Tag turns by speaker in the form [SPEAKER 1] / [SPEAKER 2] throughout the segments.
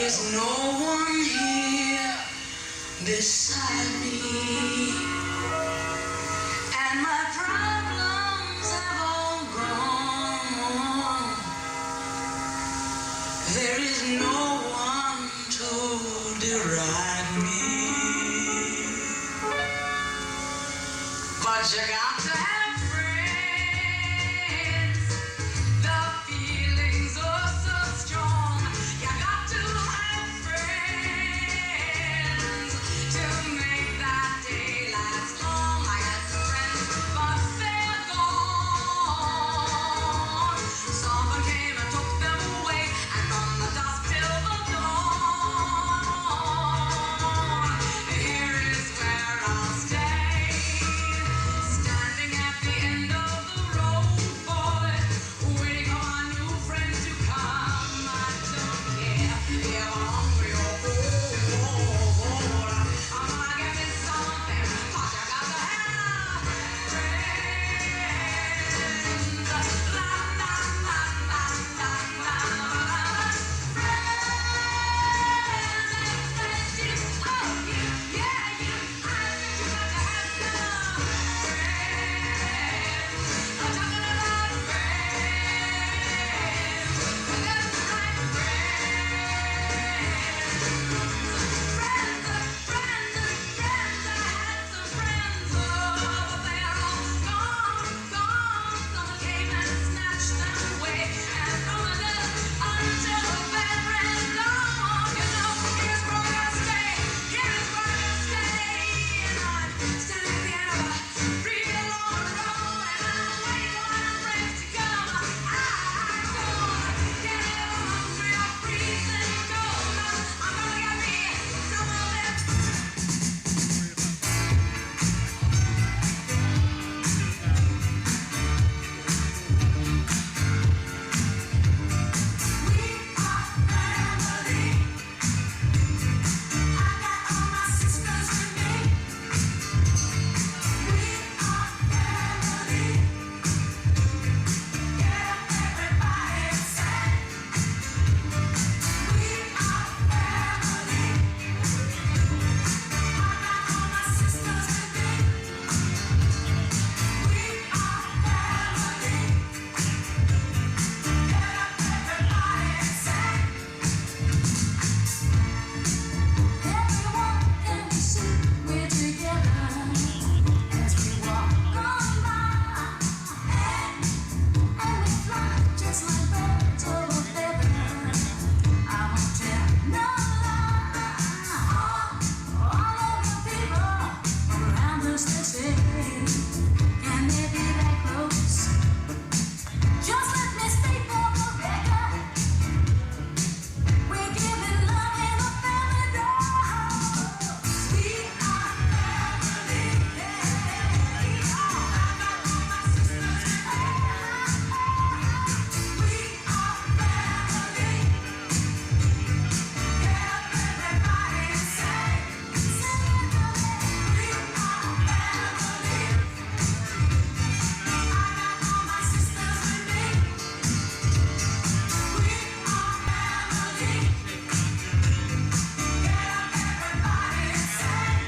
[SPEAKER 1] is no one here beside me, and my problems have all gone. There is no one to deride me, but you got to have friends. The feelings are so strong. You got to have friends to make that day last long. I had friends, but they're gone. Someone came and took them away, and from the dusk till the dawn, here is where I'll stay, standing at the end of the road, boy, waiting for my new friends to come. I don't care if I'm hungry or cold. I'm gonna give me something, 'cause you got to have friends. La, la, la, la, la, la, la. Friends. Oh, you, yeah, you. I think you got to have some friends. I'm talking about friends. That's right, friends. Friends. I had some friends, but they're all gone. Someone came and snatched them away, and from the death until the bed ran long. You know, here's where we're gonna stay. Here's where we're gonna stay. And I'm standing at the end of a real long road, and I'm waiting for my friends to come. I don't care if I'm hungry or freezing cold. I'm gonna get me some of them. We are family. I got all my sisters with me. We are family. Get up, everybody, and say, we are family. I got all my sisters with me. We are family. Get up, everybody, and say, everyone can see we're together as we walk on by, and we fly just like birds of a feather. I won't tell no lie. All of the people around us, they say, can they be that close? Just let me stay for the record. We're giving love in a family dose. We are family. I got all my sisters with me. We are family. Get up, everybody, and say, we are family. I got all my sisters with me. We are family. Get up, everybody, and say,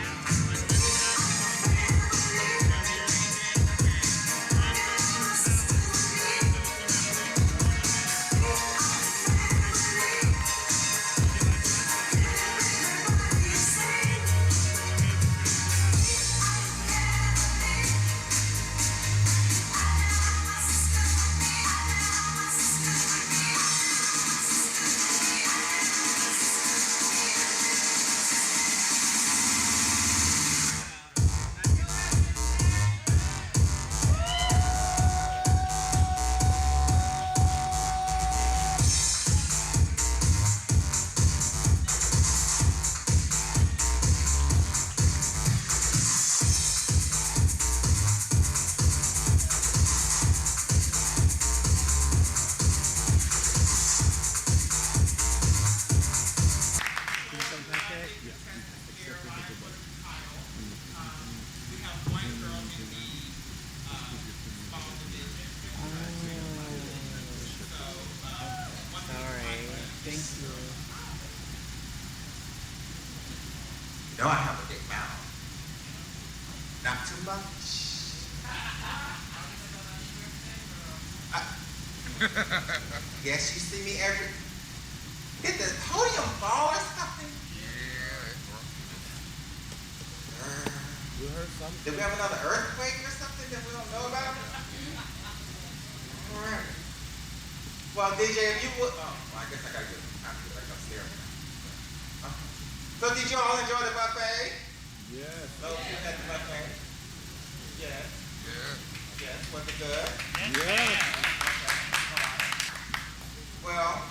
[SPEAKER 2] Thank you. know I have a big mouth. Not too much. Yes, you see me every... Did the podium fall or something?
[SPEAKER 3] Yeah, it broke. You heard something?
[SPEAKER 2] Did we have another earthquake or something that we don't know about? All right. Well, DJ, if you would... Oh, well, I guess I gotta get back upstairs. So did you all enjoy the buffet?
[SPEAKER 3] Yes.
[SPEAKER 2] Those who had the buffet? Yes.
[SPEAKER 3] Yeah.
[SPEAKER 2] Yes. Was it good?
[SPEAKER 3] Yes.
[SPEAKER 2] Well,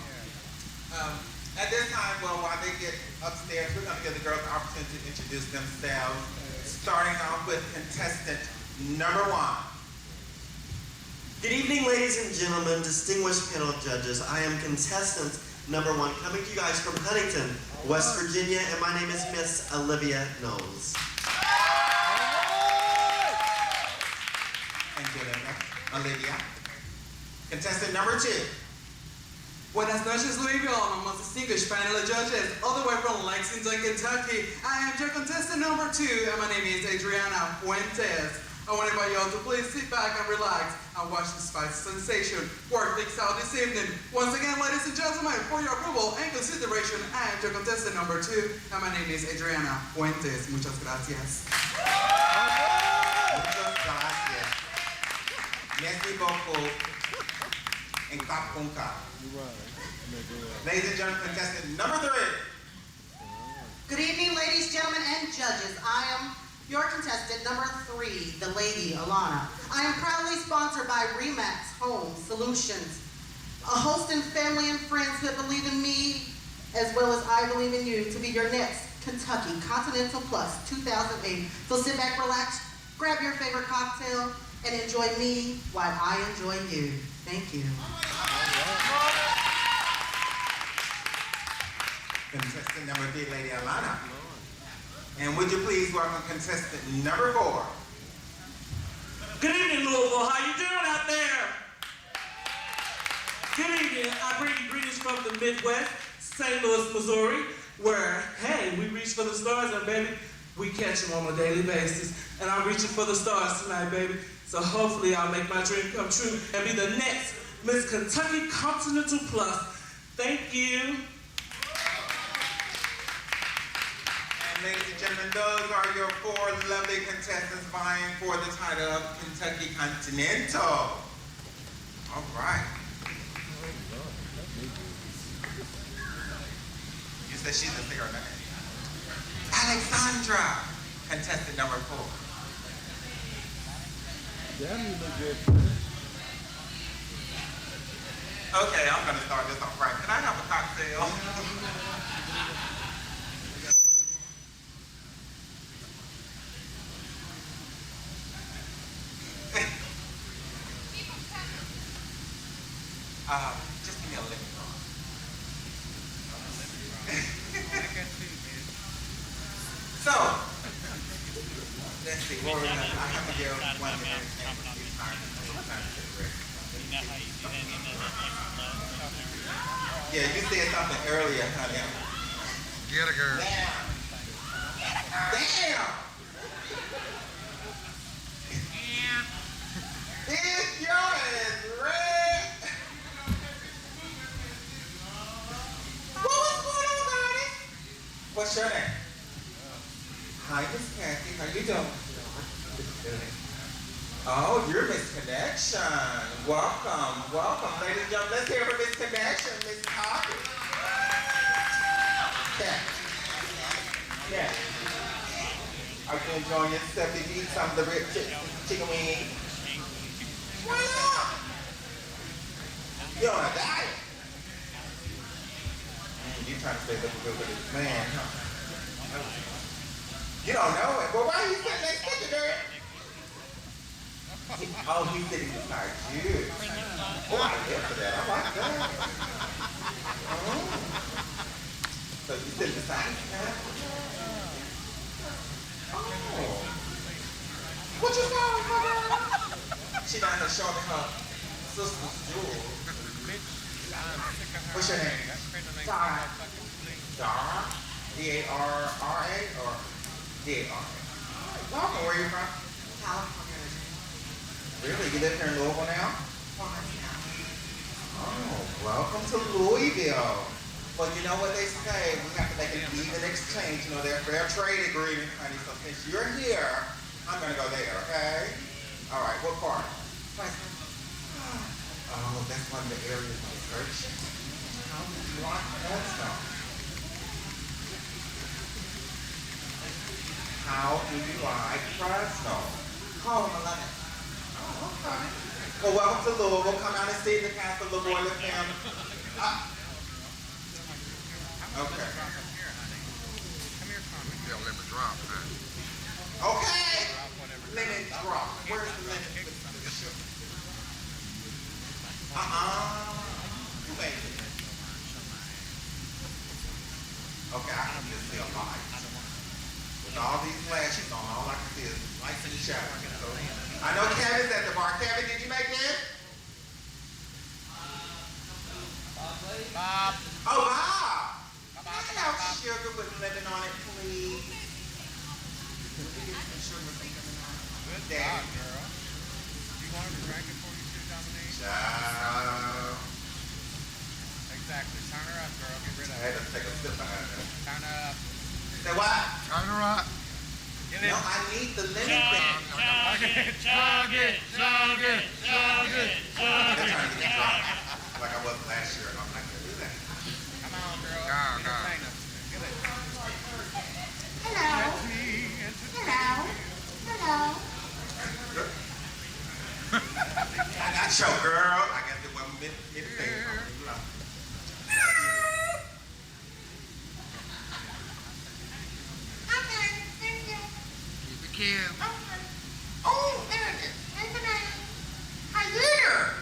[SPEAKER 2] at this time, while they get upstairs, we're going to give the girls the opportunity to introduce themselves, starting off with contestant number 1.
[SPEAKER 4] Good evening, ladies and gentlemen, distinguished panel judges. I am contestant number 1, coming to you guys from Huntington, West Virginia, and my name is Miss Olivia Knowles.
[SPEAKER 2] Thank you, Olivia. Contestant number 2.
[SPEAKER 5] Buenas noches, Louisville, my most distinguished panel of judges, all the way from Lexington, Kentucky. I am your contestant number 2, and my name is Adrianna Fuentes. I want to invite you all to please sit back and relax and watch the spicy sensation work things out this evening. Once again, ladies and gentlemen, for your approval and consideration, I am your contestant number 2, and my name is Adrianna Fuentes. Muchas gracias.
[SPEAKER 2] Muchas gracias. Merci beaucoup. And Kap Kunka. Ladies and gentlemen, contestant number 3.
[SPEAKER 6] Good evening, ladies, gentlemen, and judges. I am your contestant number 3, the lady, Alana. I am proudly sponsored by Remax Home Solutions, a host and family and friends that believe in me as well as I believe in you to be your next Kentucky Continental Plus 2008. So sit back, relax, grab your favorite cocktail, and enjoy me while I enjoy you. Thank you.
[SPEAKER 2] Contestant number 3, Lady Alana. And would you please welcome contestant number 4.
[SPEAKER 7] Good evening, Louisville. How you doing out there? Good evening. I bring you greetings from the Midwest, St. Louis, Missouri, where, hey, we reach for the stars, and baby, we catch them on a daily basis. And I'm reaching for the stars tonight, baby. So hopefully I'll make my dream come true and be the next Miss Kentucky Continental Plus. Thank you.
[SPEAKER 2] Ladies and gentlemen, those are your 4 lovely contestants vying for the title of Kentucky Continental. All right. You said she's a singer, right? Alexchandra, contestant number 4.
[SPEAKER 3] Damn, you look good.
[SPEAKER 2] Okay, I'm gonna start this off right. Can I have a cocktail? Just give me a lemon. So, let's see. What we're gonna, I have to give 1 minute and 2 times. Yeah, you said something earlier, honey.
[SPEAKER 3] Get a girl.
[SPEAKER 2] Damn! This girl is red! What's going on, honey? What's your name? Hi, Miss Kathy. How you doing? Oh, you're Miss Connection. Welcome, welcome. Ladies and gentlemen, let's hear for Miss Connection, Miss Coffee. Yeah. Yeah. Are you enjoying yourself? Did you eat some of the rib chicken wings? Why not? You're on a diet. You trying to stay looking good with this man, huh? You don't know it. Well, why are you sitting next to you, girl? Oh, he's sitting beside you. Oh, I live for that. I like that. Oh. So you sit beside me, huh? Oh. What you doing, my girl? She down here showing her sister's jewels. What's your name? Dara. Dara? D-A-R-R-A or Yeah, all right. Welcome, where are you from?
[SPEAKER 6] California.
[SPEAKER 2] Really? You live here in Louisville now?
[SPEAKER 6] 4 months now.
[SPEAKER 2] Oh, welcome to Louisville. Well, you know what they say, we have to make an even exchange. You know, they're fair trade agreements, honey. So since you're here, I'm gonna go there, okay? All right, what part?
[SPEAKER 6] Fresno.
[SPEAKER 2] Oh, that's one of the areas I search. How do you like that stuff? How do you like Fresno?
[SPEAKER 6] Home, I love it.
[SPEAKER 2] Oh, okay. Well, welcome to Louisville. Come out and see the cast of LaVoy with him. Okay.
[SPEAKER 3] They'll let me drop, man.
[SPEAKER 2] Okay. Lemon drop. Where's the lemon? Who made it? Okay, I can just see a light. With all these flashes on, all I can see is lights and shadows. So, I know Kevin's at the bar. Kevin, did you make it?
[SPEAKER 3] Bob.
[SPEAKER 2] Oh, Bob. Can I have sugar with lemon on it, please?
[SPEAKER 3] Good
[SPEAKER 2] Daddy.
[SPEAKER 3] job, girl. You wanted to drink it before you shoot Dominique?
[SPEAKER 2] Ciao.
[SPEAKER 3] Exactly. Turn her up, girl. Get rid
[SPEAKER 2] I
[SPEAKER 3] of
[SPEAKER 2] had
[SPEAKER 3] it.
[SPEAKER 2] to take a sip out of it.
[SPEAKER 3] Turn her up.
[SPEAKER 2] Say what?
[SPEAKER 3] Turn her up. Get
[SPEAKER 2] No, I need the lemon thing.
[SPEAKER 3] Chug it, chug it, chug it, chug it, chug
[SPEAKER 2] I'm
[SPEAKER 3] it.
[SPEAKER 2] trying to get drunk like I was last year, and I'm not gonna do that.
[SPEAKER 3] Come on, girl. Go, go. Get it.
[SPEAKER 6] Hello. Hello. Hello.
[SPEAKER 2] I got your girl. I guess it wasn't mid-thing.
[SPEAKER 6] Okay, thank you.
[SPEAKER 3] Keep it cute.
[SPEAKER 2] Oh, there it is.
[SPEAKER 6] Thank you, baby.
[SPEAKER 2] Hi there.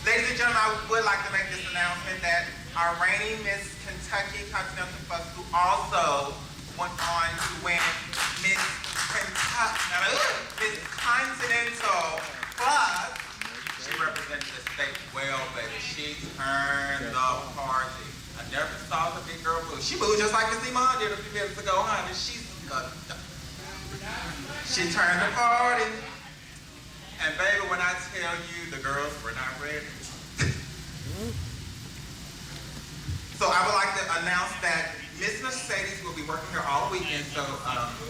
[SPEAKER 2] Ladies and gentlemen, I would like to make this announcement that our reigning Miss Kentucky Continental Plus, who also went on to win Miss Continental Plus, she represented the state well, baby. She turned the party. I never saw the big girl move. She moved just like Miss Iman did a few minutes ago, honey. She turned the party. And baby, when I tell you the girls were not ready. So I would like to announce that Miss Mercedes will be working here all weekend. So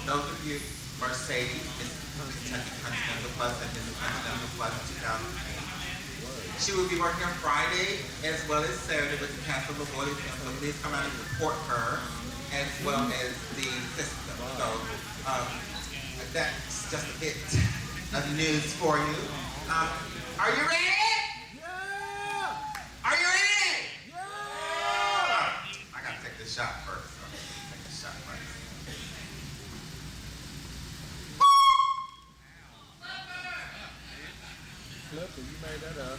[SPEAKER 2] those of you, Mercedes, Miss Kentucky Continental Plus and Miss Continental Plus 2008. She will be working on Friday as well as Saturday with the cast of LaVoy. So please come out and support her as well as the system. So that's just a bit of news for you. Are you ready? Yeah! Are you ready? Yeah! I gotta take this shot first. So take this shot first.
[SPEAKER 3] Flipper, you made that up.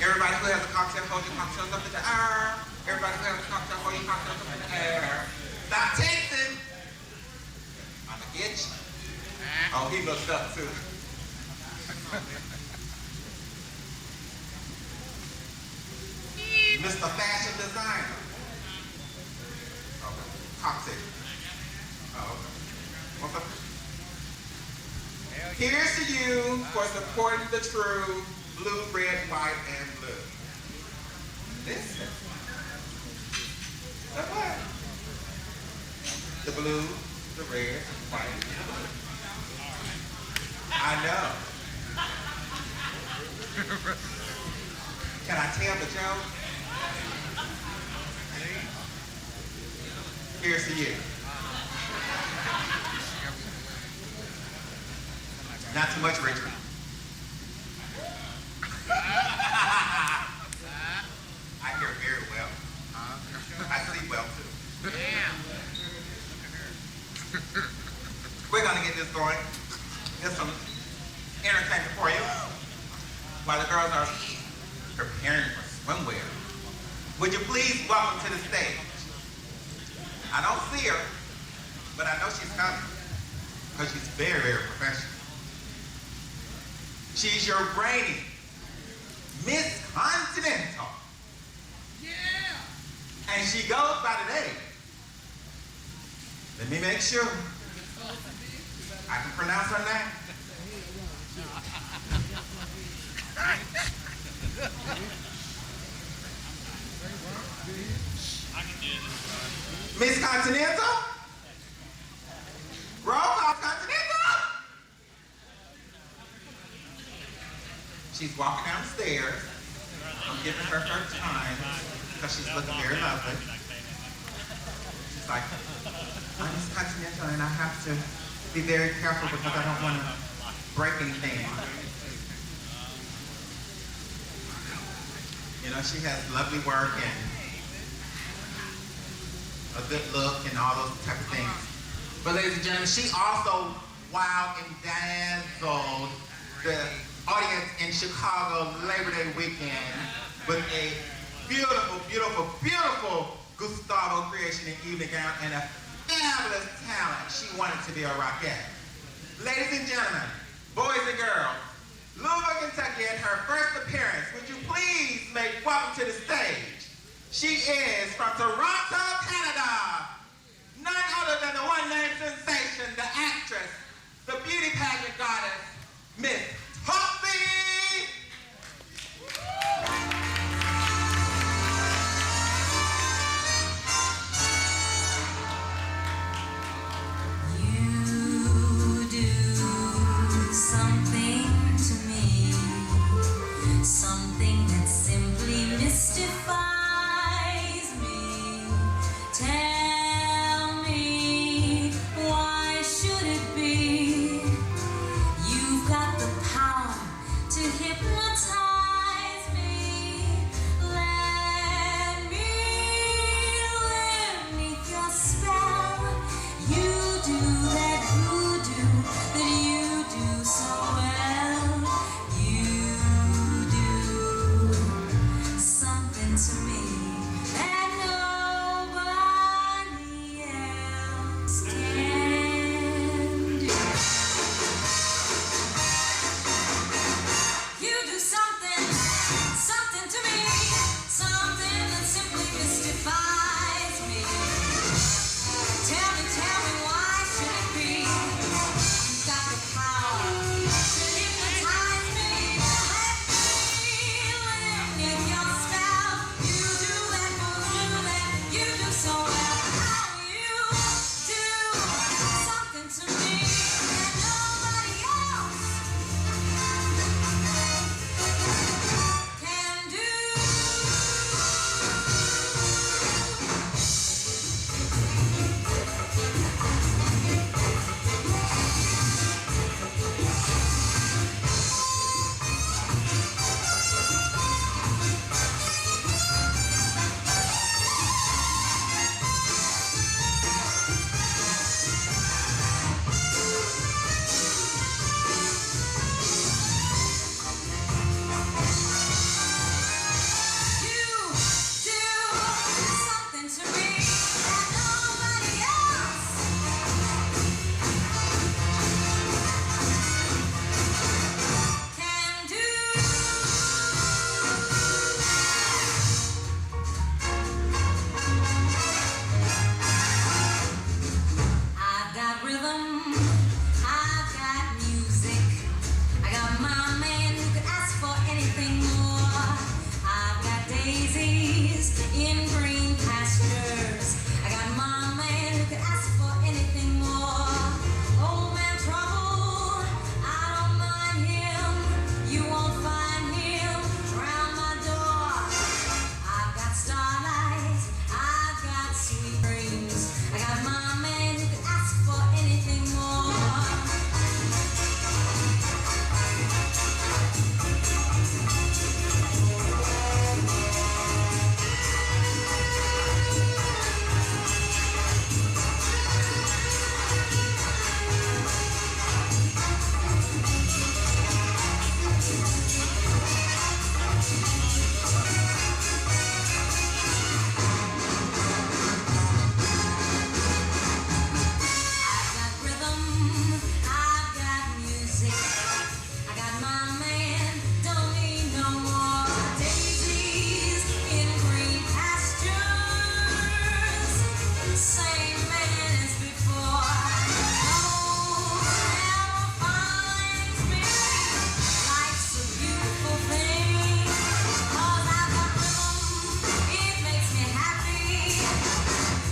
[SPEAKER 2] Everybody who has a cocktail, hold your cocktails up in the air. Everybody who has a cocktail, hold your cocktails up in the air. Stop texting. I'ma get you. Oh, he looked up too. Mr. Fashion Designer. Okay. Cocktail. Oh, okay. What's up? Here's to you for supporting the true blue, red, white, and blue. Listen. The what? The blue, the red, white, and blue. I know. Can I tell the joke? Here's to you. Not too much, Richard. I hear very well. I see well too. We're gonna get this going. Get some entertainment for you while the girls are preparing for swimwear. Would you please welcome to the stage? I don't see her, but I know she's coming because she's very, very professional. She's your reigning Miss Continental. Yeah. And she goes by the name. Let me make sure I can pronounce her name. Miss Continental? Roll call Continental? She's walking down the stairs. I'm giving her time because she's looking very lovely. She's like, I'm Miss Continental and I have to be very careful because I don't want to break anything. You know, she has lovely work and a good look and all those type of things. But ladies and gentlemen, she also wowed and dazzled the audience in Chicago Labor Day weekend with a beautiful, beautiful, beautiful Gustavo creation and evening gown and a fabulous talent. She wanted to be a rockette. Ladies and gentlemen, boys and girls, Louisville, Kentucky, in her first appearance, would you please make welcome to the stage? She is from Toronto, Canada. None other than the one-name sensation, the actress, the beauty pageant goddess, Miss Humphrey.
[SPEAKER 1] You do something to me, something that simply mystifies me.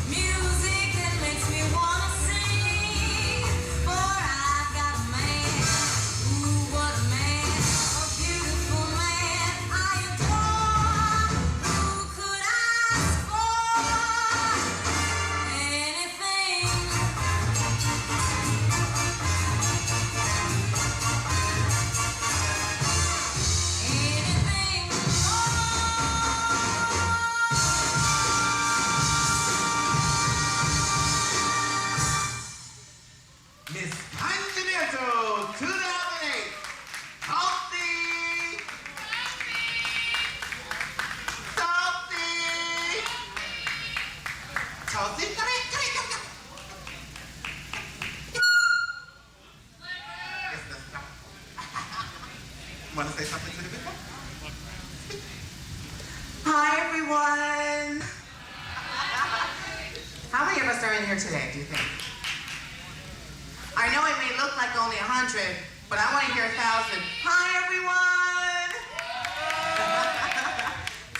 [SPEAKER 1] Music that makes me wanna sing. For I've got a man. Ooh, what a man. A beautiful man I adore. Who could ask for anything? Anything
[SPEAKER 2] Miss Continental 2008. Salty. Salty. Come here. Yes, that's stop. Want to say something to the people?
[SPEAKER 8] Hi, everyone. How many of us are in here today, do you think? I know it may look like only 100, but I want to hear 1,000. Hi, everyone.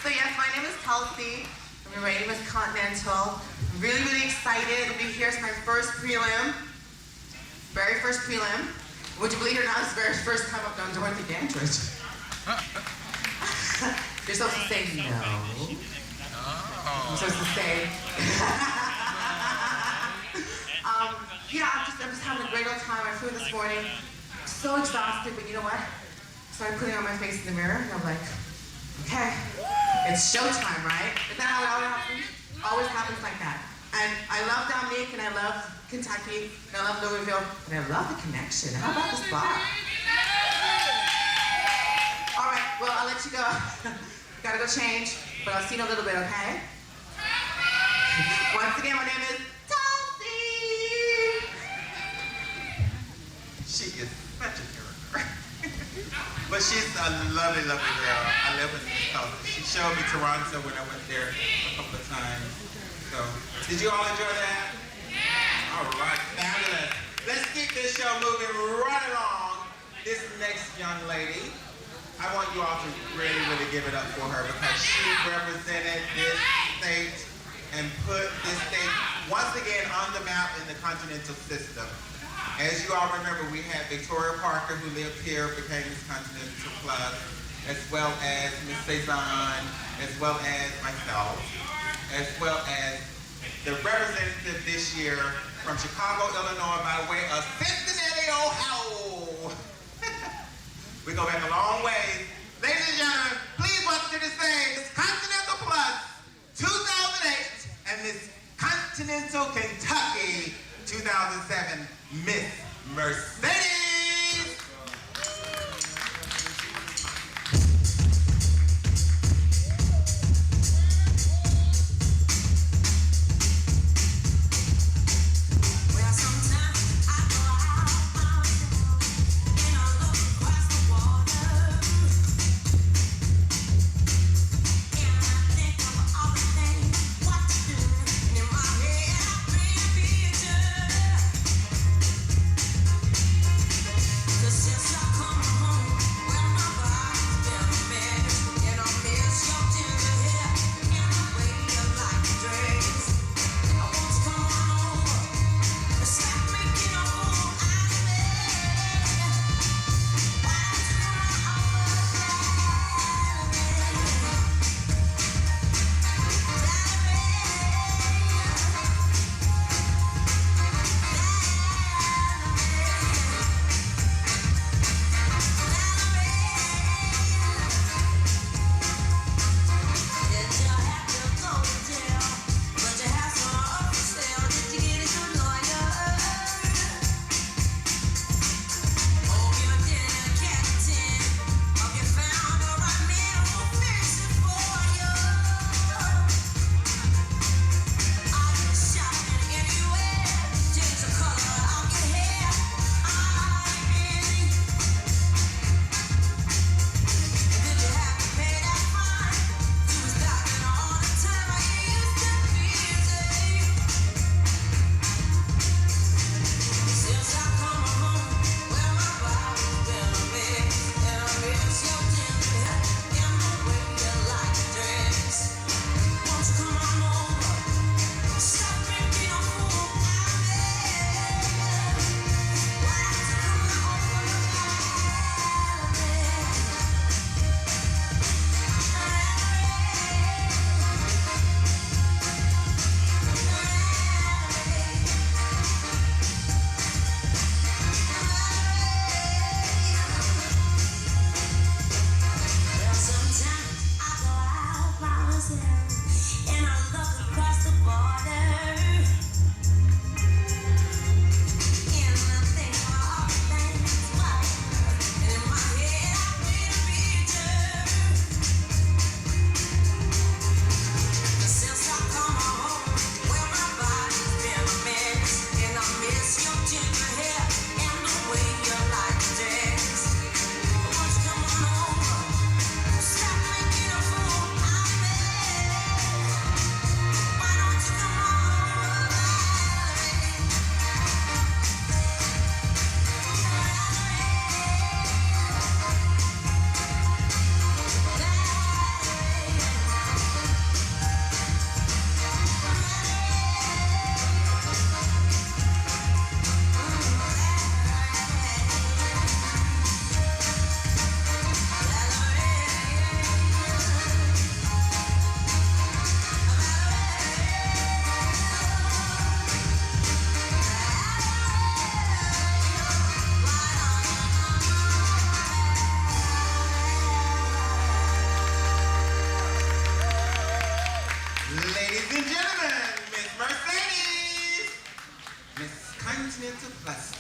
[SPEAKER 8] So yes, my name is Kelsey. I'm my name is Continental. I'm really, really excited to be here. It's my first prelim. Very first prelim. Would you believe it or not, it's the very first time I've done Dorothy Dandridge. You're supposed to say no. I'm supposed to say. Yeah, I'm just having a great old time. I flew this morning. I'm so exhausted, but you know what? Started putting on my face in the mirror, and I'm like, okay, it's showtime, right? Isn't that how it always happens? Always happens like that. And I love Domanique, and I love Kentucky, and I love Louisville, and I love the connection. How about this bar? All right, well, I'll let you go. Gotta go change, but I'll see you in a little bit, okay? Once again, my name is Tulsi.
[SPEAKER 2] She is such a character. But she's a lovely, lovely girl. I live in Tulsa. She showed me Toronto when I went there a couple of times. So, did you all enjoy that? Yeah. All right, fabulous. Let's keep this show moving right along. This next young lady, I want you all to really, really give it up for her because she represented this state and put this state once again on the map in the continental system. As you all remember, we had Victoria Parker, who lived here, became Miss Continental Plus, as well as Miss Cezanne, as well as myself, as well as the representative this year from Chicago, Illinois, by way of Cincinnati, Ohio. We go back a long way. Ladies and gentlemen, please welcome to the stage Miss Continental Plus 2008 and Miss Continental Kentucky 2007, Miss Mercedes.
[SPEAKER 1] Well, sometimes I go out and I look across the water, and I think of all the things what to do, and in my head I paint a picture.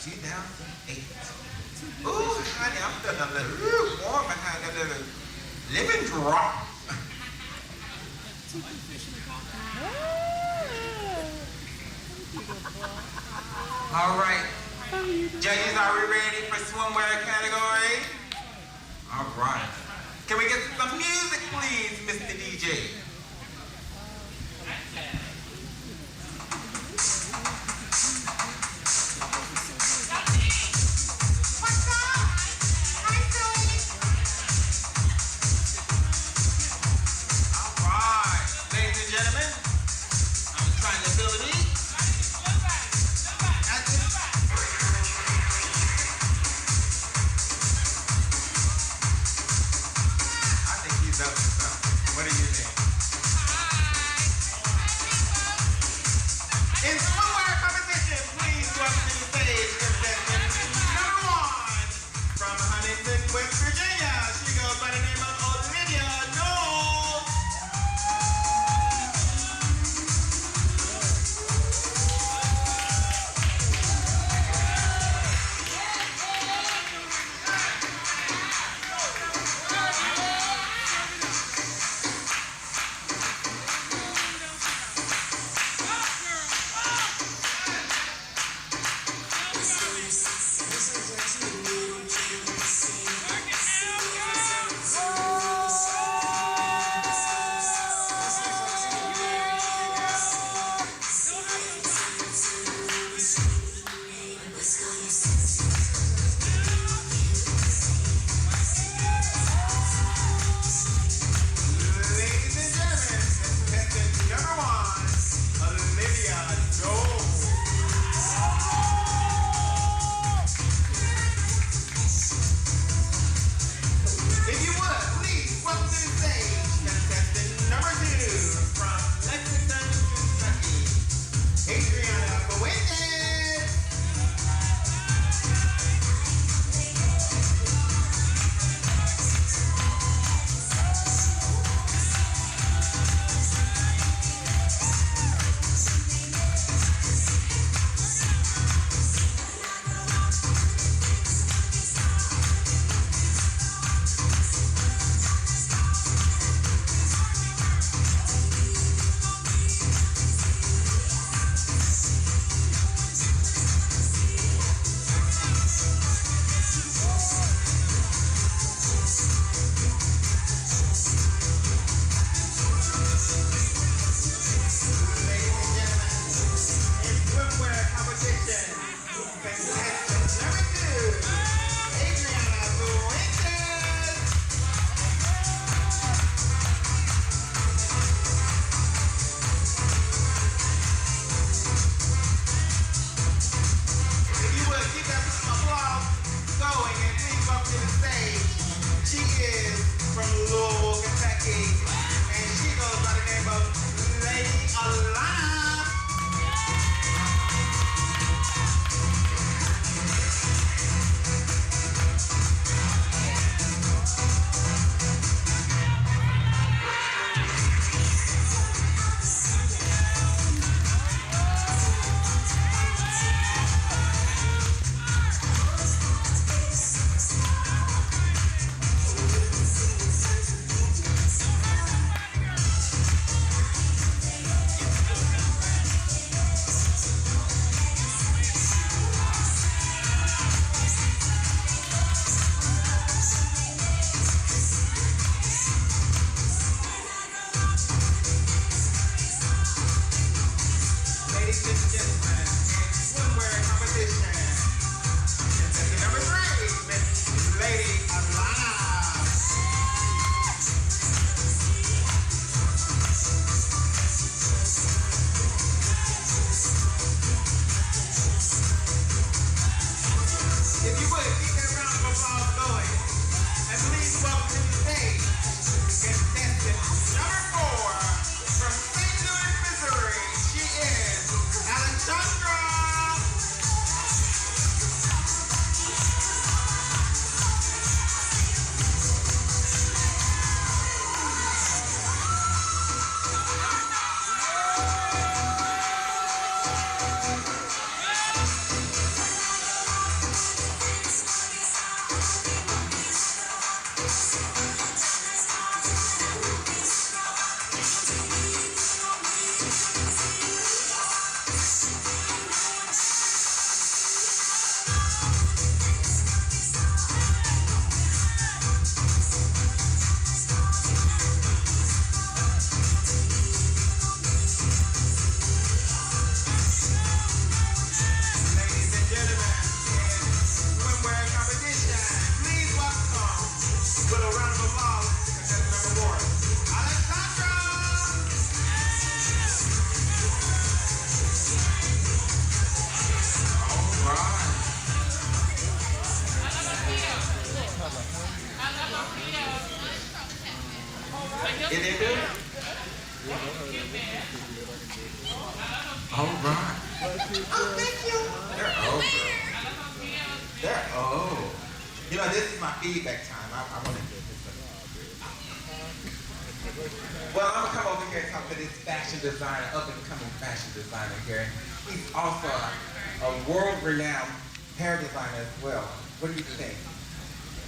[SPEAKER 2] 2008. Ooh, honey, I'm feeling a little warm behind that little living drop. All right. Judges, are we ready for swimwear category? All right. Can we get some music, please, Mr. DJ? West Virginia. She goes by the name of Olivia Knowles. Adrianna P She is from Louisville, Kentucky, and she goes by the name of Lady Alana. All right. Oh, thank you. They're old, girl. They're old. You know, this is my feedback time. I want to get this one. Well, I'm going to come over here and talk to this fashion designer, up-and-coming fashion designer here. He's also a world-renowned hair designer as well. What do you think?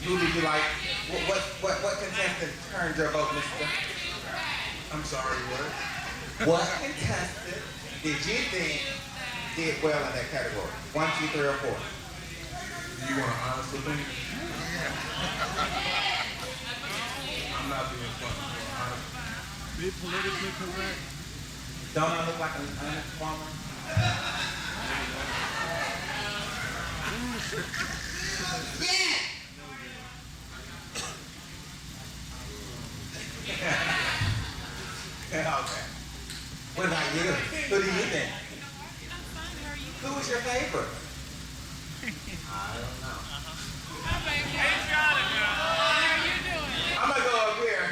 [SPEAKER 2] Who did you like? What contestant turned your vote, mister?
[SPEAKER 9] I'm sorry, what?
[SPEAKER 2] What contestant did you think did well in that category? 1, 2, 3, or 4?
[SPEAKER 9] You want an honest opinion? I'm not being funny. Honest.
[SPEAKER 3] Be politically correct.
[SPEAKER 2] Don't I look like an honest woman? Yeah! Okay. What about you? Who do you think? Who was your favorite? I don't know. I'm gonna go up here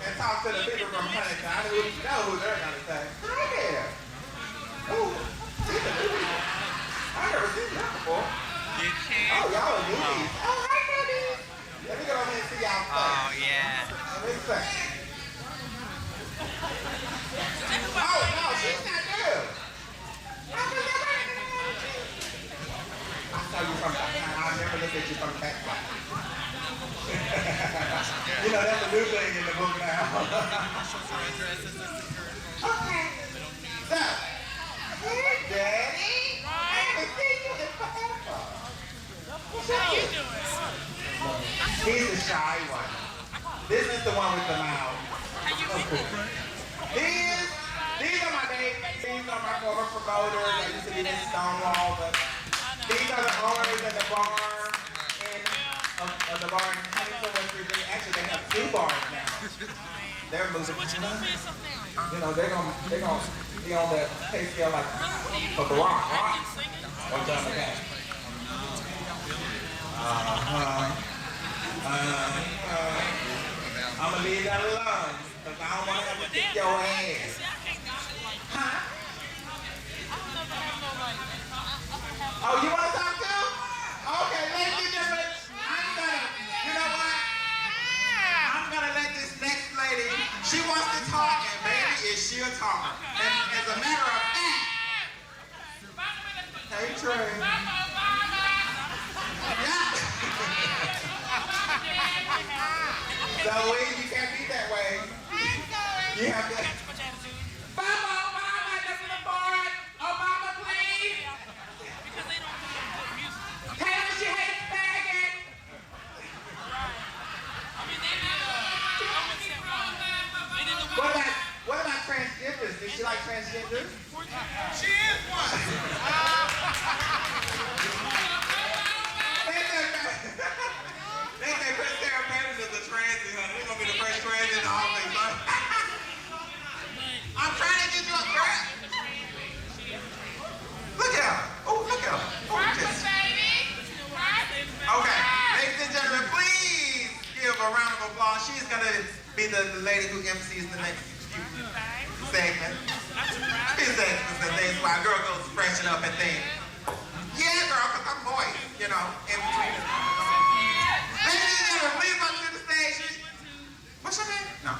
[SPEAKER 2] and talk to the people from Huntington. I know who they're gonna say. Hi there. Ooh, these are newbies. I've never seen that before. Oh, y'all are newbies. Oh, hi, newbies. Let me go over here and see y'all face.
[SPEAKER 10] Oh, yeah.
[SPEAKER 2] Let me see. Oh, no, she's not new. I saw you from back. I never looked at you from the back. You know, that's a new thing in the book now. Okay. So, hey, Daddy. I haven't seen you in forever. How you doing? He's the shy one. This is the one with the mouth. These are my babies. These are my former promoters. I used to be in Stonewall, but these are the owners of the bar of the bar in Huntington, West Virginia. Actually, they have 2 bars now. They're moving. You know, they're gonna be on that pay scale like for the rock, or John McCain. I'm gonna leave that alone because I don't want to have to kick your ass. Huh? Oh, you want to talk too? Okay, ladies and gentlemen, you know what? I'm gonna let this next lady, she wants to talk, and baby, is she a talker. And as a matter of fact, hey Trey. Yeah. Zoe, you can't be that way. You have to. Obama, come to the board. Obama, please. Taylor, she hates faggot. What about transgenders? Does she like transgenders? She is one. They say Chris Sarah Payton is a transie, honey. We're gonna be the first transie in all things, huh? I'm trying to get you a girl. Look at her. Oh, look at her. Oh, just. Okay, ladies and gentlemen, please give a round of applause. She's gonna be the lady who MCs the next segment. She's the things why a girl goes freshen up and things. Yeah, girl, because I'm moist, you know, in between. Ladies and gentlemen, please come to the stage. What's your name? No.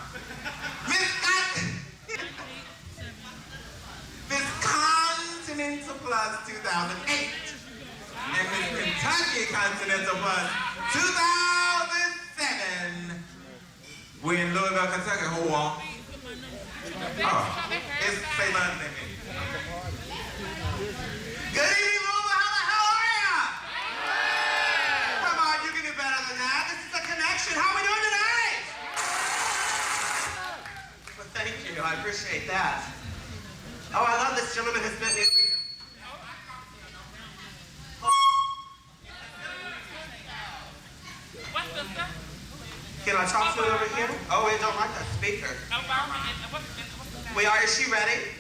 [SPEAKER 2] Miss Continental Plus 2008 and Miss Kentucky Continental Plus 2007. We're in Louisville, Kentucky. Who won? Oh, it's Cezanne. Good evening, Louisville. How the hell are ya? Come on, you can do better than that. This is a connection. How are we doing tonight? Well, thank you. I appreciate that. Oh, I love this gentleman who's met me. Can I talk to her over here? Oh, we don't like that speaker. Wait, is she ready?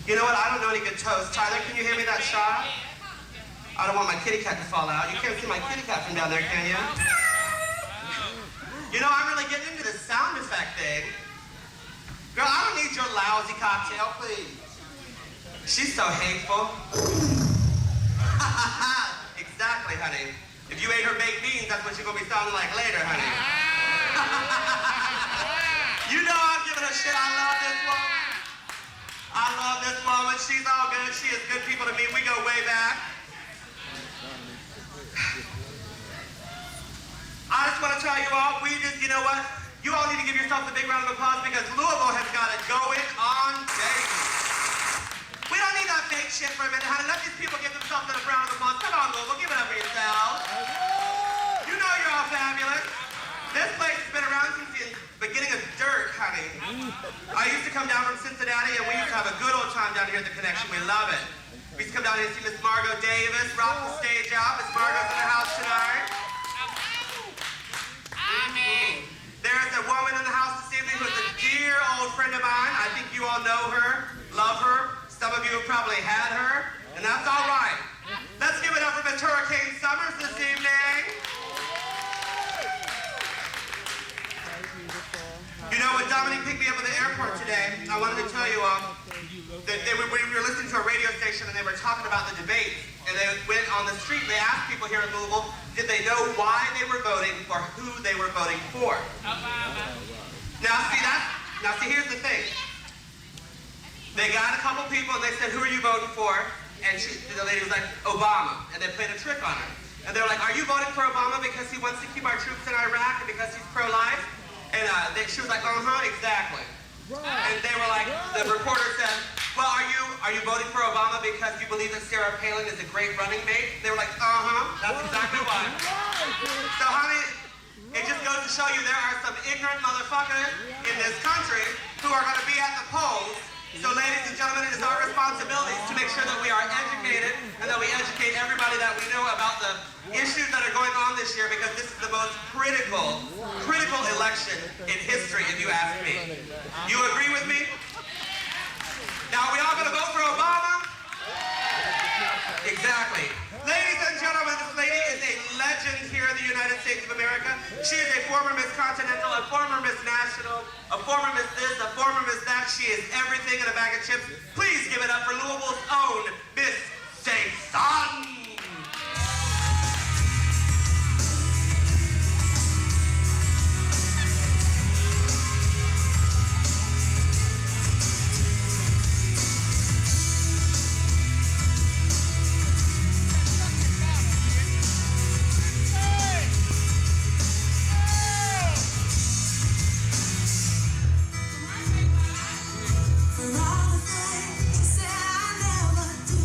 [SPEAKER 2] You know what? I don't know any good toast. Tyler, can you hear me that shot? I don't want my kitty cat to fall out. You can't see my kitty cat from down there, can you? You know, I'm really getting into this sound effect thing.
[SPEAKER 10] Girl, I don't need your lousy cocktail, please. She's so hateful. Exactly, honey. If you ate her baked beans, that's what you're gonna be sounding like later, honey. You know I'm giving her shit. I love this woman. I love this woman. She's all good. She is good people to me. We go way back. I just want to tell you all, you know what? You all need to give yourselves a big round of applause because Louisville has got it going on daily. We don't need that fake shit for a minute, honey. Let these people give themselves a round of applause. Come on, Louisville, give it up for yourselves. You know you're all fabulous. This place has been around since the beginning of dirt, honey. I used to come down from Cincinnati and we used to have a good old time down here at the Connection. We love it. We used to come down here and see Miss Margot Davis, rock the stage out. Miss Margot's in the house tonight. There's a woman in the house this evening who's a dear old friend of mine. I think you all know her, love her. Some of you have probably had her, and that's all right. Let's give it up for Miss Hurricane Summers this evening. You know, when Dominique picked me up at the airport today, I wanted to tell you all that we were listening to a radio station and they were talking about the debate. And they went on the street and they asked people here in Louisville, did they know why they were voting or who they were voting for? Now see, here's the thing. They got a couple people and they said, who are you voting for? And the lady was like, Obama. And they played a trick on her. And they were like, are you voting for Obama because he wants to keep our troops in Iraq and because he's pro-life? And she was like, exactly. Right. And they were like, the reporter said, well, are you voting for Obama because you believe that Sarah Palin is a great running mate? They were like, that's exactly why. So, honey, it just goes to show you there are some ignorant motherfuckers in this country who are going to be at the polls. So, ladies and gentlemen, it is our responsibility to make sure that we are educated and that we educate everybody that we know about the issues that are going on this year because this is the most critical election in history, if you ask me. You agree with me? Now, are we all going to vote for Obama? Exactly. Ladies and gentlemen, this lady is a legend here in the United States of America. She is a former Miss Continental, a former Miss National, a former Miss this, a former Miss that. She is everything in a bag of chips. Please give it up for Louisville's own Miss Cezanne.
[SPEAKER 1] For all the things you said I never do.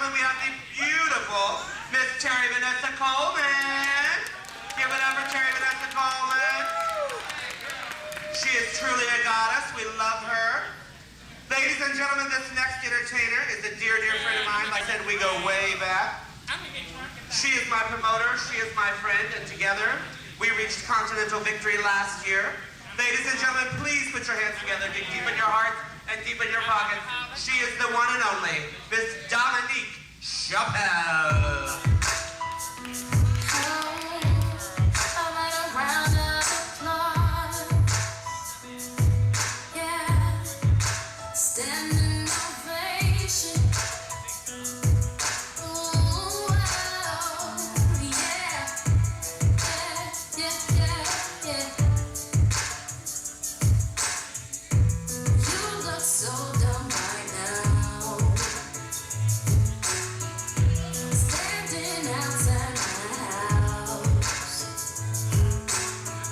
[SPEAKER 10] gentlemen, we have the beautiful Miss Terry Vanessa Coleman. Give it up for Terry Vanessa Coleman. She is truly a goddess. We love her. Ladies and gentlemen, this next entertainer is a dear, dear friend of mine. Like I said, we go way back. She is my promoter. She is my friend. And together, we reached continental victory last year. Ladies and gentlemen, please put your hands together. Dig deep in your hearts and deep in your pockets. She is the one and only Miss Domanique Chappelle.
[SPEAKER 1] Standing ovation. Ooh, yeah. You look so dumb right now. Standing outside my house,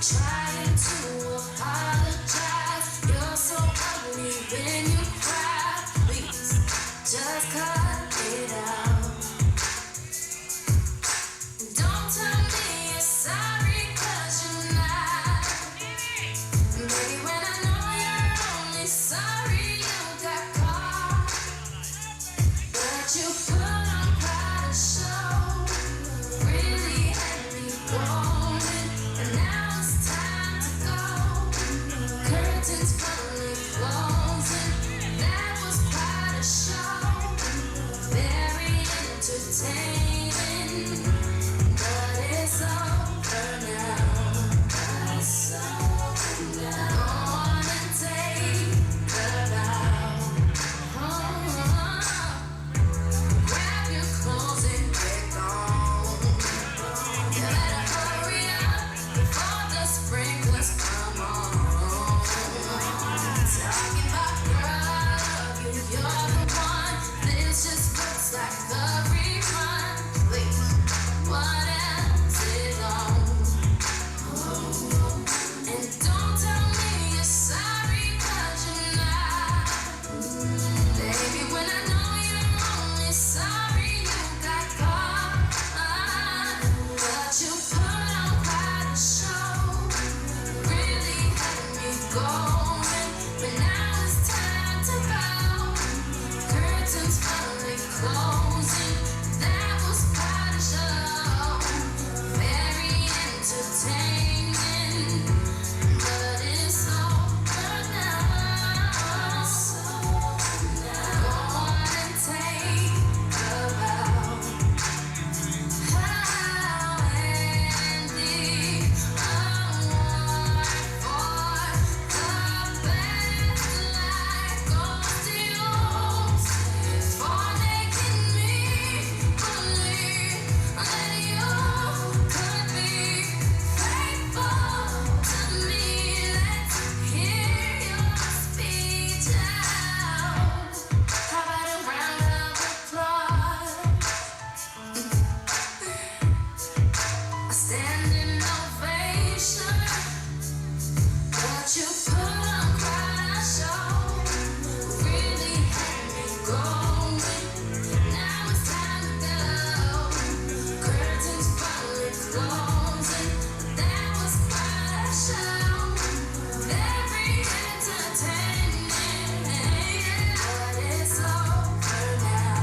[SPEAKER 1] trying to apologize. You're so ugly when you cry. Please, just cut it out. Don't tell me you're sorry, 'cause you're not. Baby, when I know you're only sorry you got caught. But you put on quite a show, really had me going, and now it's time to go. Curtains finally closing, that was quite a show. Very entertaining, but it's over now. It's over now. Go on and take a bow. Grab your clothes and get gone. You better hurry up before the sprinklers come on. Talking about girl, you're the one. This just looks like a rerun. Please, what else is on? And don't tell me you're sorry, 'cause you're not. Baby, when I know you're only sorry you got caught. But you put on quite a show, really had me going. But now it's time to go. Curtains finally closing, that was quite a show. Very entertaining, but it's over now. Go on and take a bow. How and the award for the best life goes to you for making me believe that you could be faithful to me. Let's hear your speech out. How about a round of applause? A standing ovation. But you put on quite a show, really had me going. Now it's time to go. Curtains finally closing, that was quite a show. Very entertaining, but it's over now.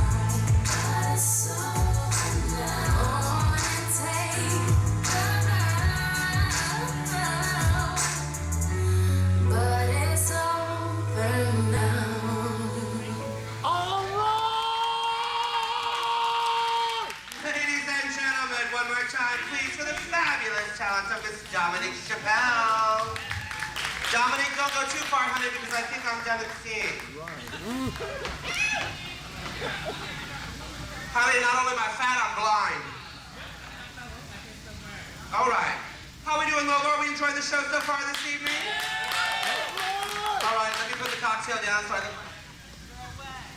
[SPEAKER 1] But it's over now. Go on and take a bow. But it's over now.
[SPEAKER 10] Ladies and gentlemen, one more time, please, for the fabulous talent of Miss Domanique Chappelle. Dominique, don't go too far, honey, because I think I'm done with seeing. Honey, not only am I fat, I'm blind. All right. How are we doing, Lola? Are we enjoying the show so far this evening? All right, let me put the cocktail down so I can...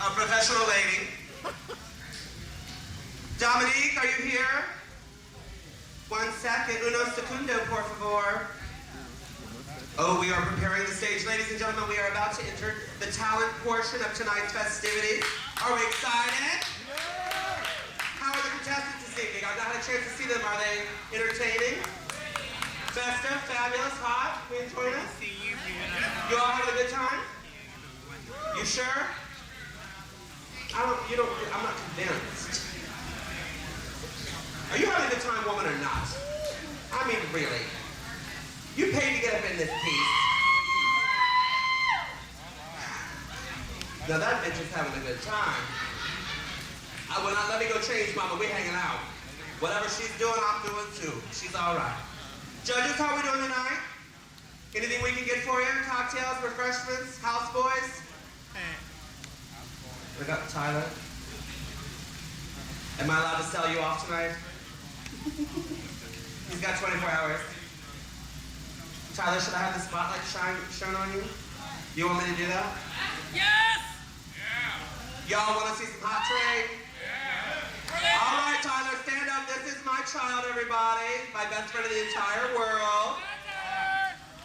[SPEAKER 10] A professional lady. Dominique, are you here? 1 second. Uno segundo, por favor. Oh, we are preparing the stage. Ladies and gentlemen, we are about to enter the talent portion of tonight's festivities. Are we excited? contestants this evening? I've not had a chance to see them. Are they entertaining? Festive, fabulous, hot? We enjoying it? You all having a good time? You sure? I'm not convinced. Are you having a good time, woman, or not? I mean, really. You paid to get up in this piece. Now that bitch is having a good time. I will not let me go change, mama. We're hanging out. Whatever she's doing, I'm doing too. She's all right. Judges, how we doing tonight? Anything we can get for you? Cocktails, refreshments, houseboys? We got Tyler. Am I allowed to sell you off tonight? He's got 24 hours. Tyler, should I have the spotlight shown on you? You want me to do that?
[SPEAKER 3] Yes!
[SPEAKER 10] Y'all want to see some hot trade? All right, Tyler, stand up. This is my child, everybody. My best friend in the entire world.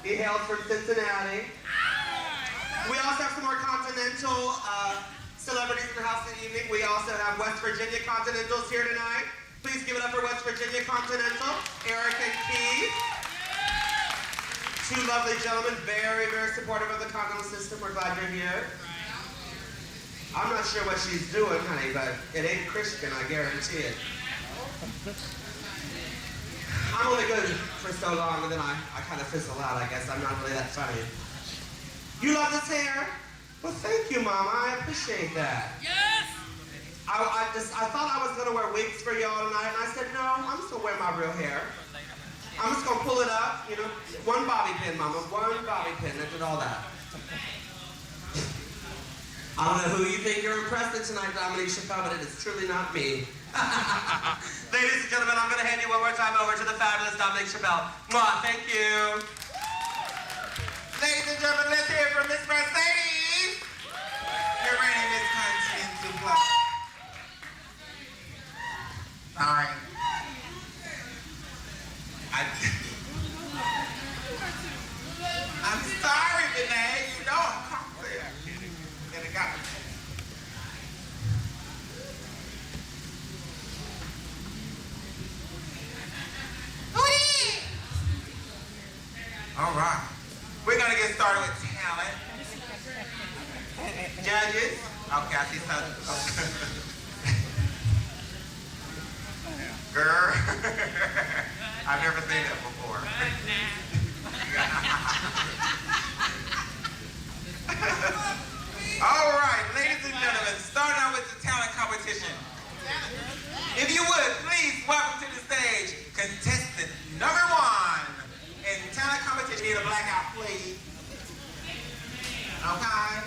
[SPEAKER 10] He hails from Cincinnati. We also have some more Continental celebrities in the house this evening. We also have West Virginia Continentals here tonight. Please give it up for West Virginia Continental, Eric and Keith. Two lovely gentlemen, very, very supportive of the Continental system. We're glad you're here. I'm not sure what she's doing, honey, but it ain't Christian, I guarantee it. I'm only good for so long, and then I kind of fizzle out, I guess. I'm not really that funny. You love this hair? Well, thank you, Mama. I appreciate that.
[SPEAKER 3] Yes!
[SPEAKER 10] I thought I was going to wear wigs for y'all tonight, and I said, no, I'm just going to wear my real hair. I'm just going to pull it up, you know. One bobby pin, Mama. One bobby pin. I did all that. I don't know who you think you're impressing tonight, Domanique Chappelle, but it is truly not me. Ladies and gentlemen, I'm going to hand you one more time over to the fabulous Domanique Chappelle. Mwah, thank you.
[SPEAKER 2] Ladies and gentlemen, let's hear it from Miss Mercedes. Your reigning Miss Continental Plus. Sorry. I'm sorry, Renee. You know I'm comfy. And it got me. All right. We're going to get started with talent. Judges. Okay, I see something. Girl. I've never seen that before. All right, ladies and gentlemen, starting out with the talent competition. If you would, please welcome to the stage contestant number 1 in talent competition. Need a blackout, please. Okay.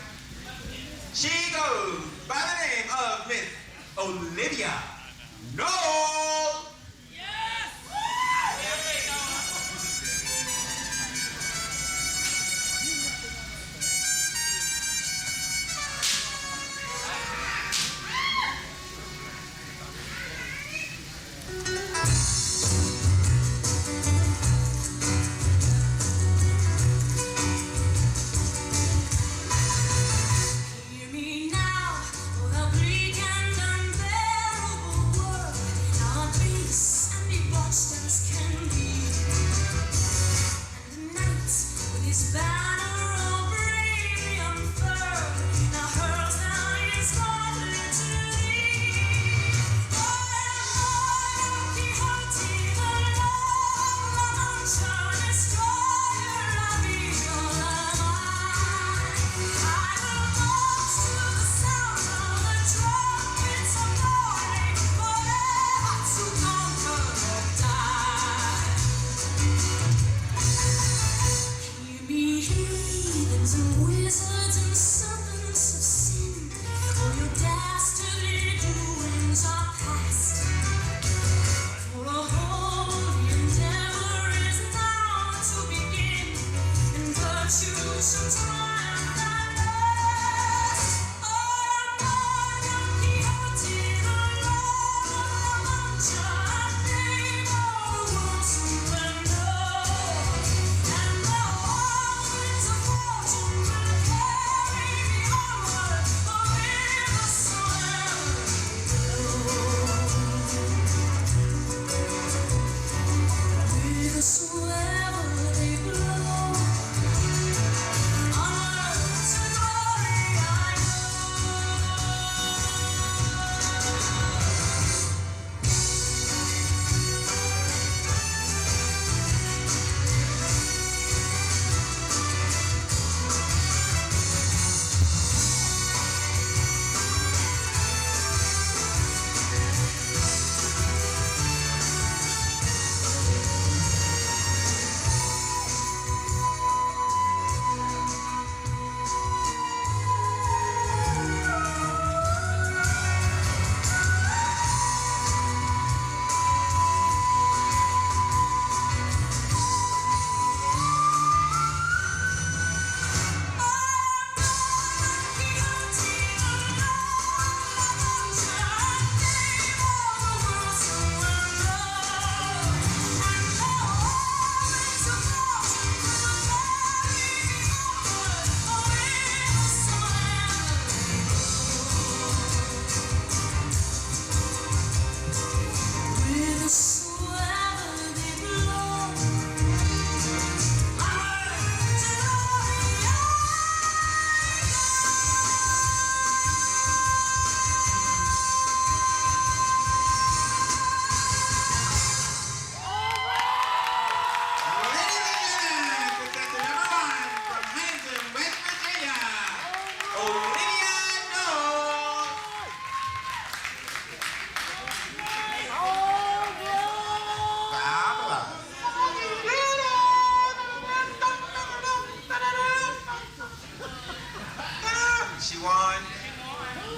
[SPEAKER 2] She goes by the name of Miss Olivia Knowles.
[SPEAKER 1] Hear me now, for the bleak and unbearable world. Now I'm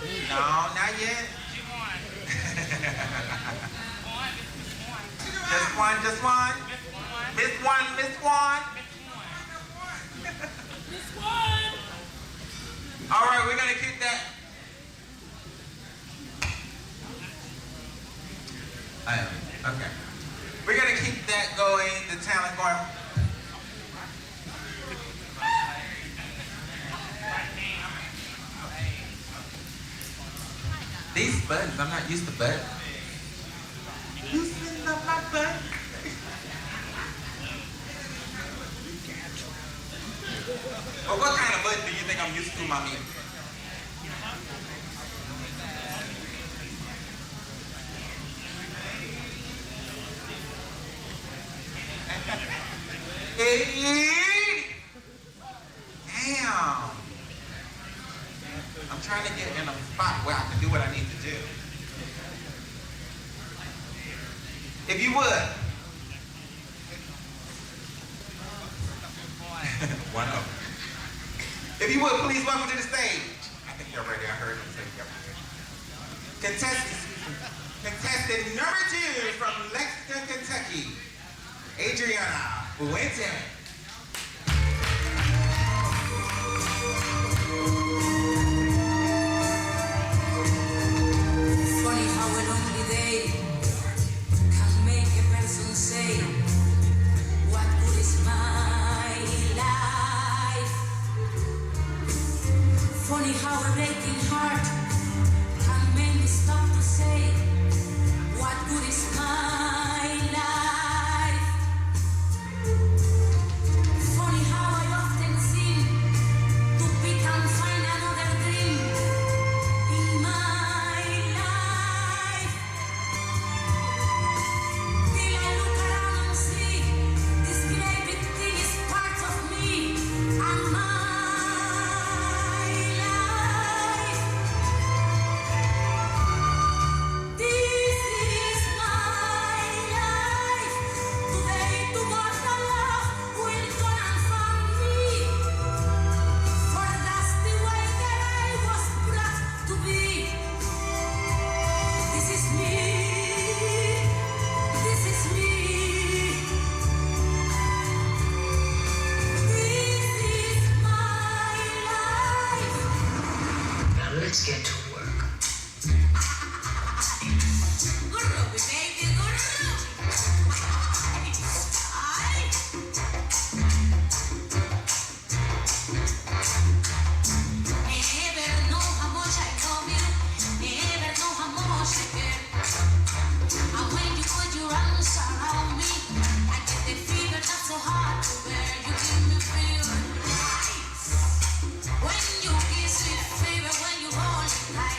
[SPEAKER 2] No, not yet. Just one, just one. Miss one, miss one. All right, we're gonna keep that. Okay. We're gonna keep that going, the talent going. These buttons, I'm not used to buttons. Loosen up my butt. Well, what kind of button do you think I'm used to, mommy? Damn. I'm trying to get in a spot where I can do what I need to do. If you would. One up. If you would, please welcome to the stage. I think you're ready. I heard him say yep. Contestant number 2 from Lexington, Kentucky, Adrianna Fuentes.
[SPEAKER 1] Funny how a lonely day can make a person say, what good is my life? Funny how a breaking heart can make me stop to say, what good is my life? Funny how I often seem to pick and find another dream in my life. Till I look around and see this great big thing is part of me and my life. This is my life. Today, tomorrow, love will come and find me. For that's the way that I was brought to be. This is me. This is me. This is my life.
[SPEAKER 11] Now let's get to work.
[SPEAKER 1] Guru, baby, guru. Ay. Never know how much I love you. Never know how much I care. And when you put your arms around me, I get the fever that's so hard to bear. You give me feel nice. When you kiss me, fever, when you hold me tight.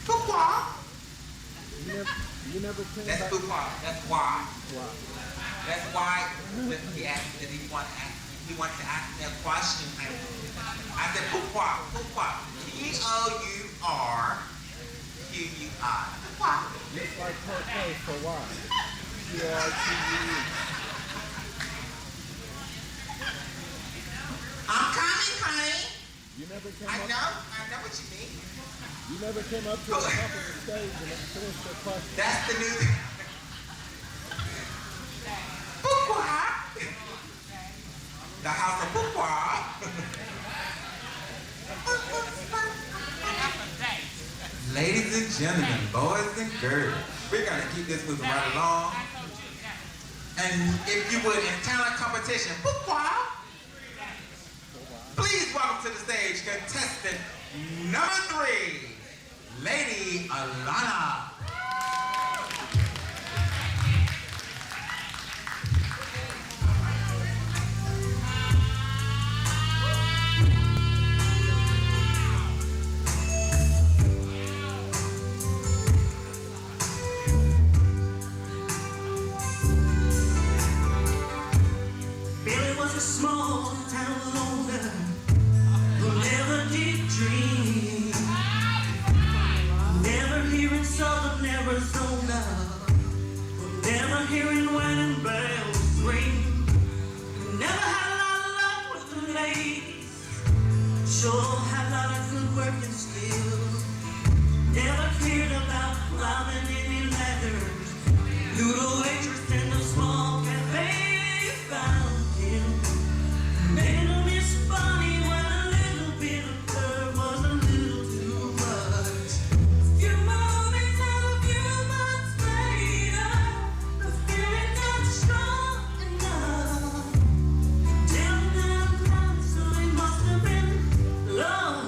[SPEAKER 10] Pourquoi?
[SPEAKER 2] You never came
[SPEAKER 10] That's
[SPEAKER 2] back.
[SPEAKER 10] pourquoi. That's why.
[SPEAKER 2] Wow.
[SPEAKER 10] That's why when he asked that he wanted to ask me a question. I said pourquoi? Pourquoi? P-O-U-R-Q-U-I. Pourquoi?
[SPEAKER 2] Just like Porte for why. P-O-R-T-U-E.
[SPEAKER 10] I'm coming, honey.
[SPEAKER 2] You never came
[SPEAKER 10] I
[SPEAKER 2] up.
[SPEAKER 10] know what you mean.
[SPEAKER 2] You never came up to the top of the stage and finished your question.
[SPEAKER 10] That's the new. Pourquoi? The house of pourquoi. Ladies and gentlemen, boys and girls, we're gonna keep this moving right along. And if you would, in talent competition, pourquoi? Please welcome to the stage contestant number 3, Lady Alana.
[SPEAKER 12] Billy was a small town loner who never did dream. Never hearing Southern Arizona, never hearing wedding bells ring. Never had a lot of luck with the ladies, sure had a lot of good working skills. Never cared about climbing any ladders, knew the waitress in the small cafe found him. Made him miss Bonnie when a little bit of her was a little too much. Few moments and a few months later, the feeling got strong enough. Down, so it must have been love.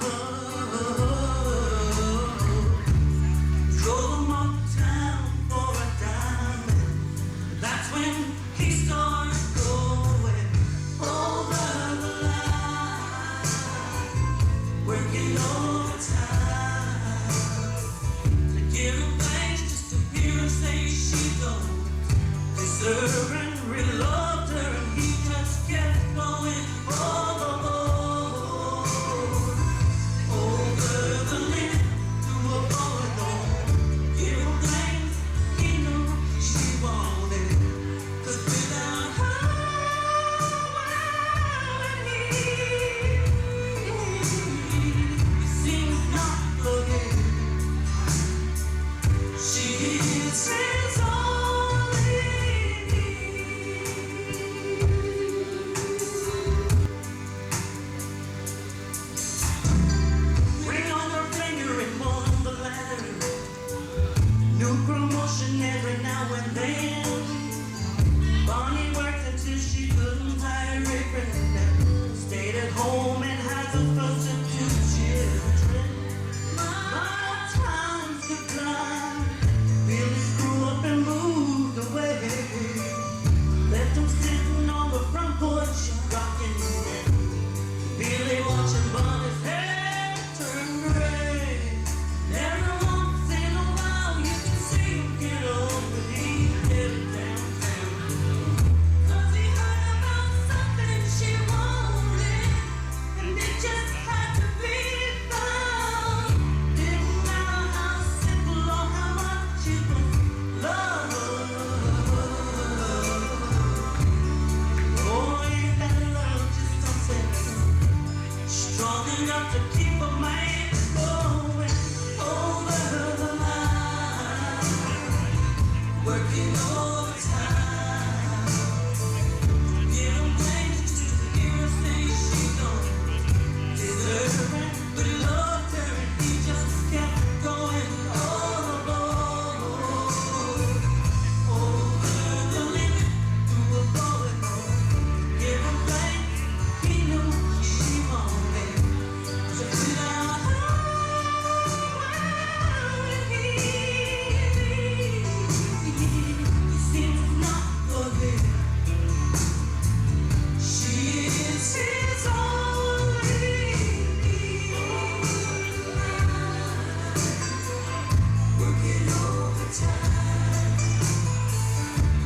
[SPEAKER 12] working overtime.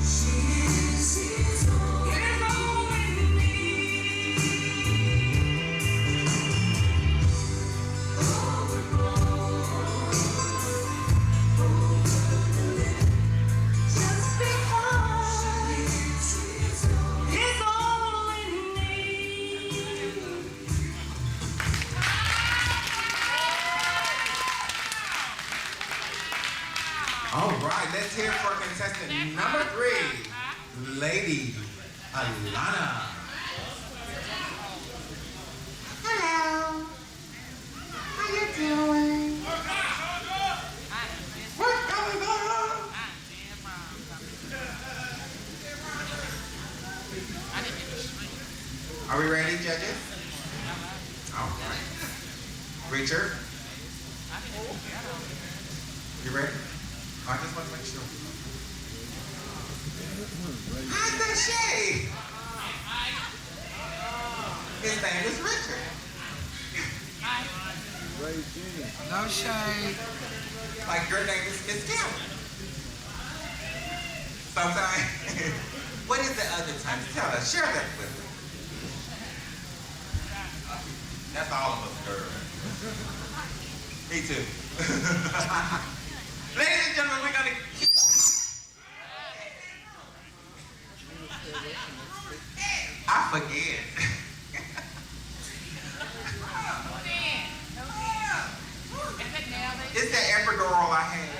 [SPEAKER 12] She's his all in me. Just because it's all in me.
[SPEAKER 2] All right, let's hear it for contestant number 3, Lady Alana.
[SPEAKER 6] Hello. How you doing? What's going on?
[SPEAKER 2] Are we ready, judges? All right. Richard? You ready? I just want to make sure. How's that shade? His name is Richard.
[SPEAKER 5] No shade.
[SPEAKER 2] Like your name is Miss Cameron. Sometimes. What is the other time? Tell us. Share that with us. That's all of us, girl. Me too. Ladies and gentlemen, we're gonna. I forget. It's the epidural I had.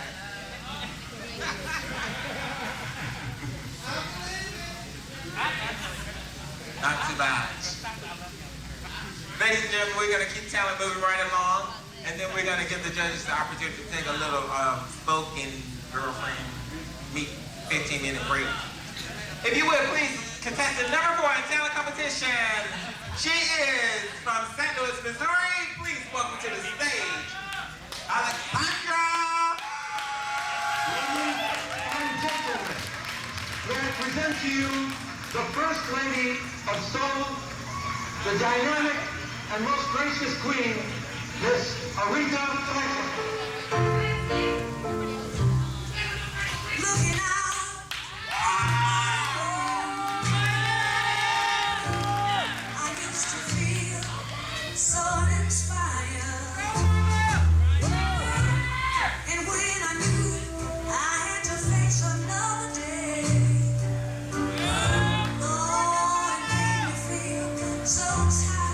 [SPEAKER 2] Not too much. Ladies and gentlemen, we're gonna keep talent moving right along, and then we're gonna give the judges the opportunity to take a little spoken girlfriend meet 15-minute break. If you would, please, contestant number 4 in talent competition. She is from St. Louis, Missouri. Please welcome to the stage, Alexchandra.
[SPEAKER 13] Ladies and gentlemen, may I present to you the First Lady of Soul, the dynamic and most gracious queen, Miss Adrianna Fuentes.
[SPEAKER 12] Looking out, I used to feel so inspired. And when I knew I had to face another day, oh, it made me feel so tired.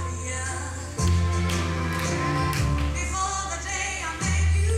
[SPEAKER 12] Before the day I met you,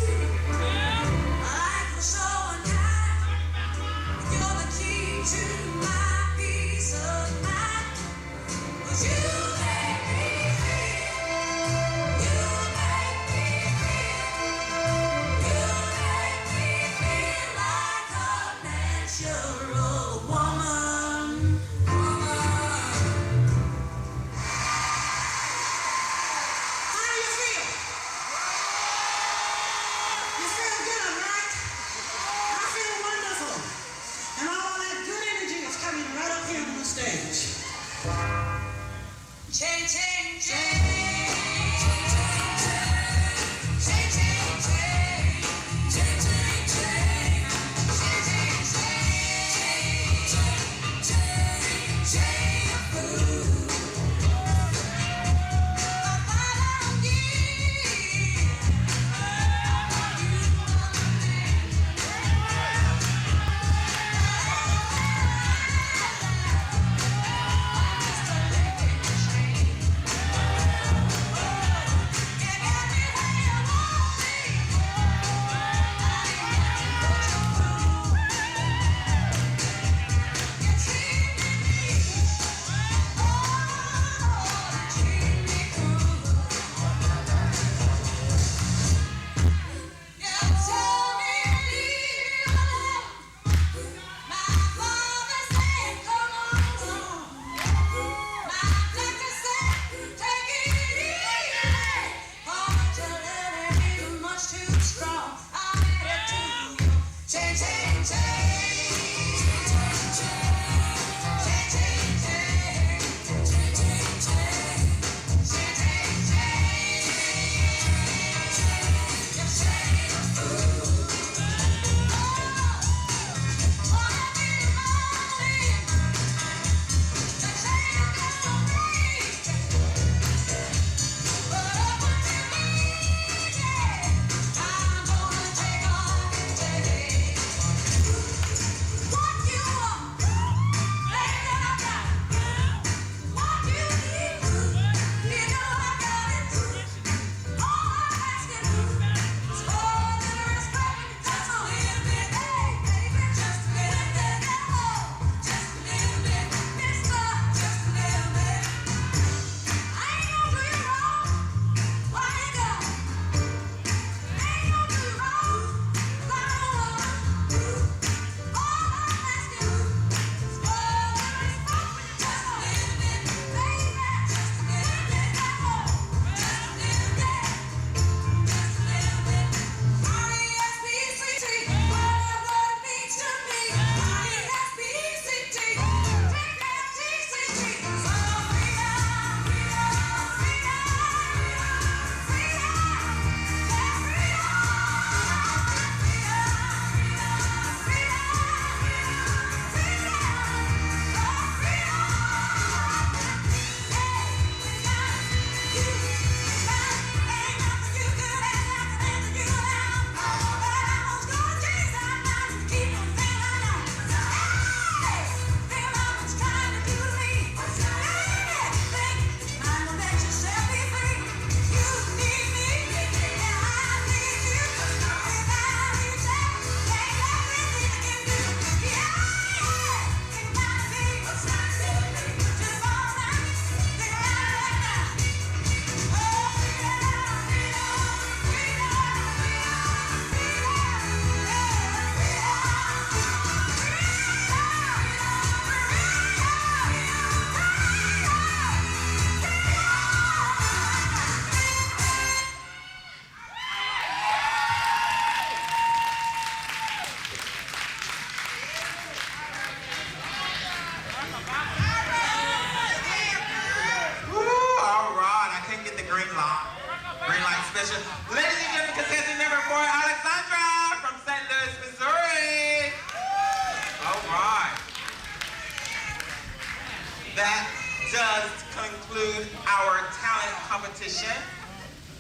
[SPEAKER 2] that does conclude our talent competition.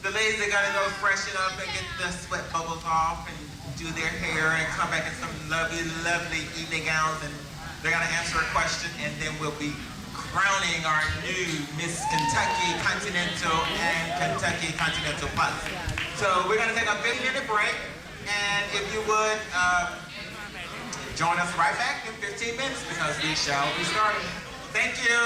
[SPEAKER 2] The ladies are gonna go freshen up and get the sweat bubbles off and do their hair and come back in some lovely, lovely evening gowns, and they're gonna answer a question, and then we'll be crowning our new Miss Kentucky Continental and Kentucky Continental Plus. So we're gonna take a 15-minute break, and if you would, join us right back in 15 minutes because we shall be starting. Thank you.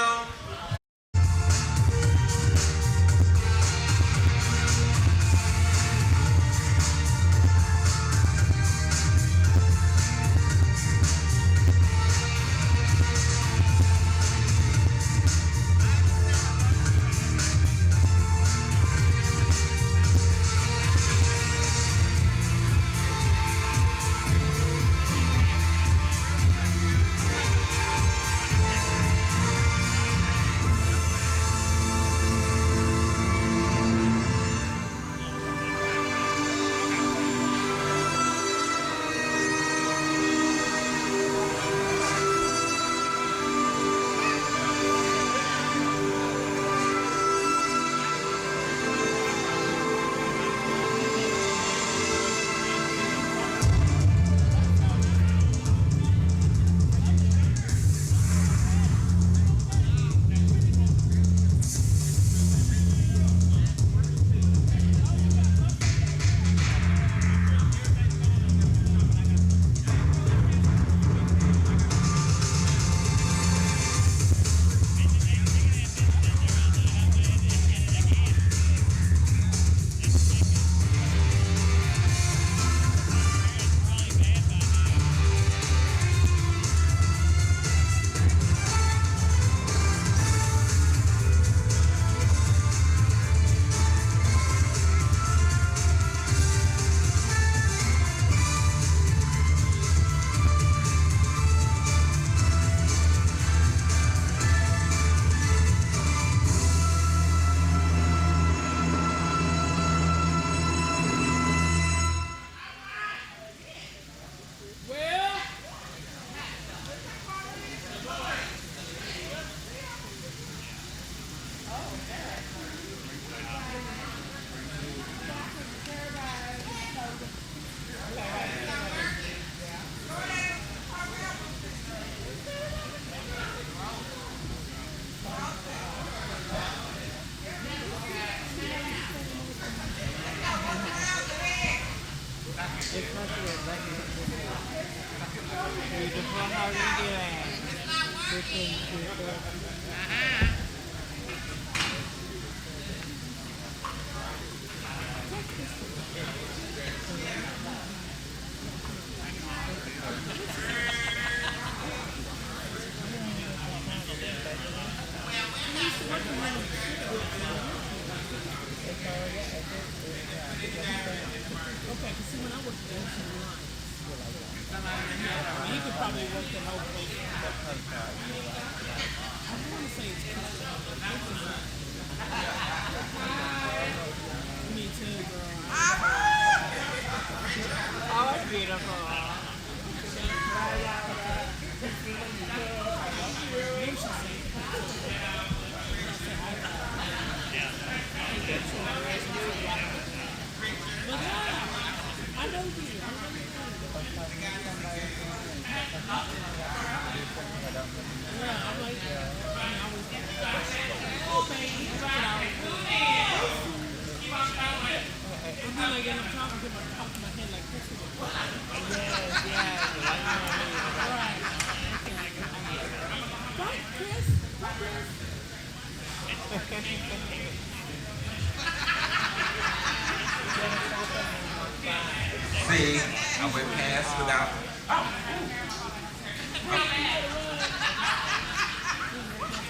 [SPEAKER 2] See, I went past without.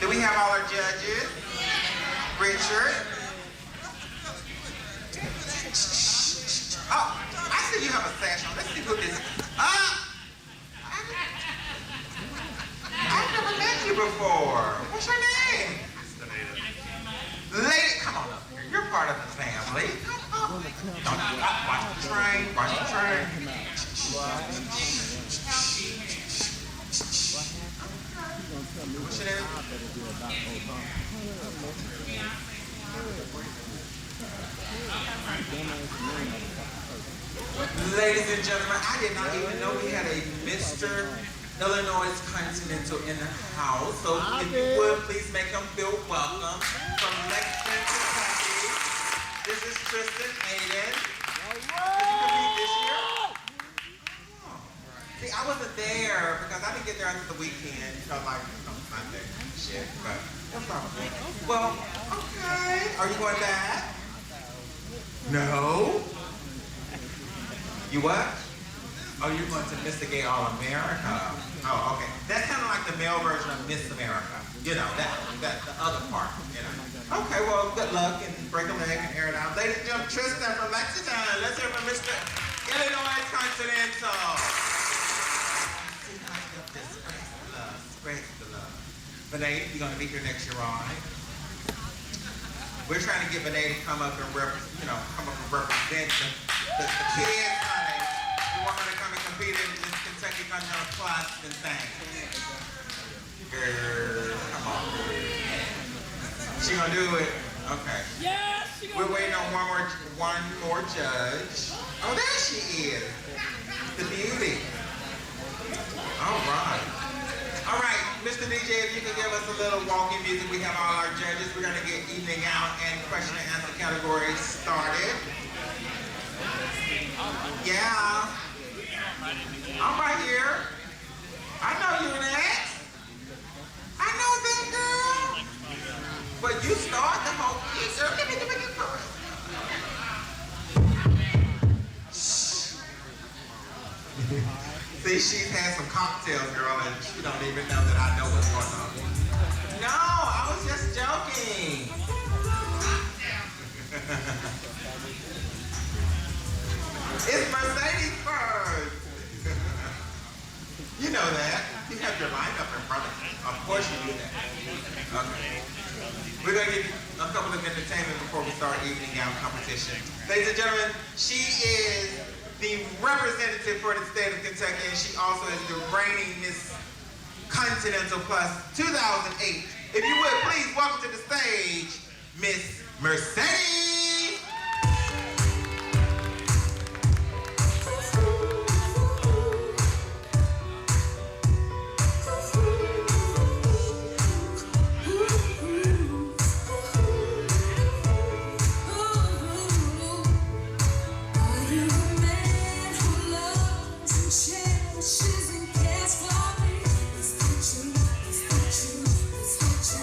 [SPEAKER 2] Do we have all our judges? Richard? Oh, I see you have a sash on. Let's see who this is. I've never met you before. What's your name? Lady, come on up here. You're part of the family. Watch the train. Watch the train. What's your name?
[SPEAKER 14] Ladies and gentlemen, I did not even know we had a Mr. Illinois Continental in the house. So if you would, please make him feel welcome. From Lexington, Kentucky, this is Tristan Aiden. Did you compete this year? Oh. See, I wasn't there because I didn't get there until the weekend. Like, Monday. Shit, but that's probably. Well, okay. Are you going back? No. You what? Oh, you're going to Mr. Gay All-America. Oh, okay. That's kind of like the male version of Miss America. You know, that the other part, you know. Okay, well, good luck and break a leg and air it out. Ladies and gentlemen, Tristan from Lexington. Let's hear from Mr. Illinois Continental. Spread the love. Benet, you're going to be here next year, all right? We're trying to get Benet to come up and represent the kids, honey. We want her to come and compete in this Kentucky Continental Plus and thing. Girl, come on. She gonna do it? Okay.
[SPEAKER 12] Yes,
[SPEAKER 14] we're waiting on one more judge. Oh, there she is. The beauty. All right. All right, Mr. DJ, if you could give us a little walking music. We have all our judges. We're gonna get evening out and question and answer categories started. Yeah. I'm right here. I know you're next. I know that girl. But you start the whole piece. See, she's had some cocktails, girl, and she don't even know that I know what's going on. No, I was just joking. It's Mercedes first. You know that. You have your lineup in front of you. Of course you do that. Okay. We're going to give you a couple of entertainment before we start evening gown competition. Ladies and gentlemen, she is the representative for the state of Kentucky, and she also is the reigning Miss Continental Plus 2008. If you would, please welcome to the stage, Miss Mercedes.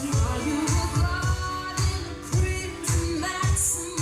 [SPEAKER 1] Are you a god in a crimson maxim?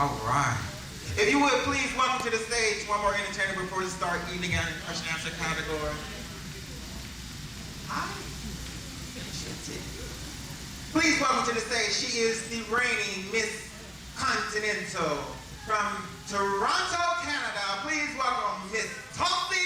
[SPEAKER 14] All right. If you would, please welcome to the stage one more entertainer before we start evening out in question answer category. Hi. Please welcome to the stage. She is the reigning Miss Continental from Toronto, Canada. Please welcome Miss Tulsi.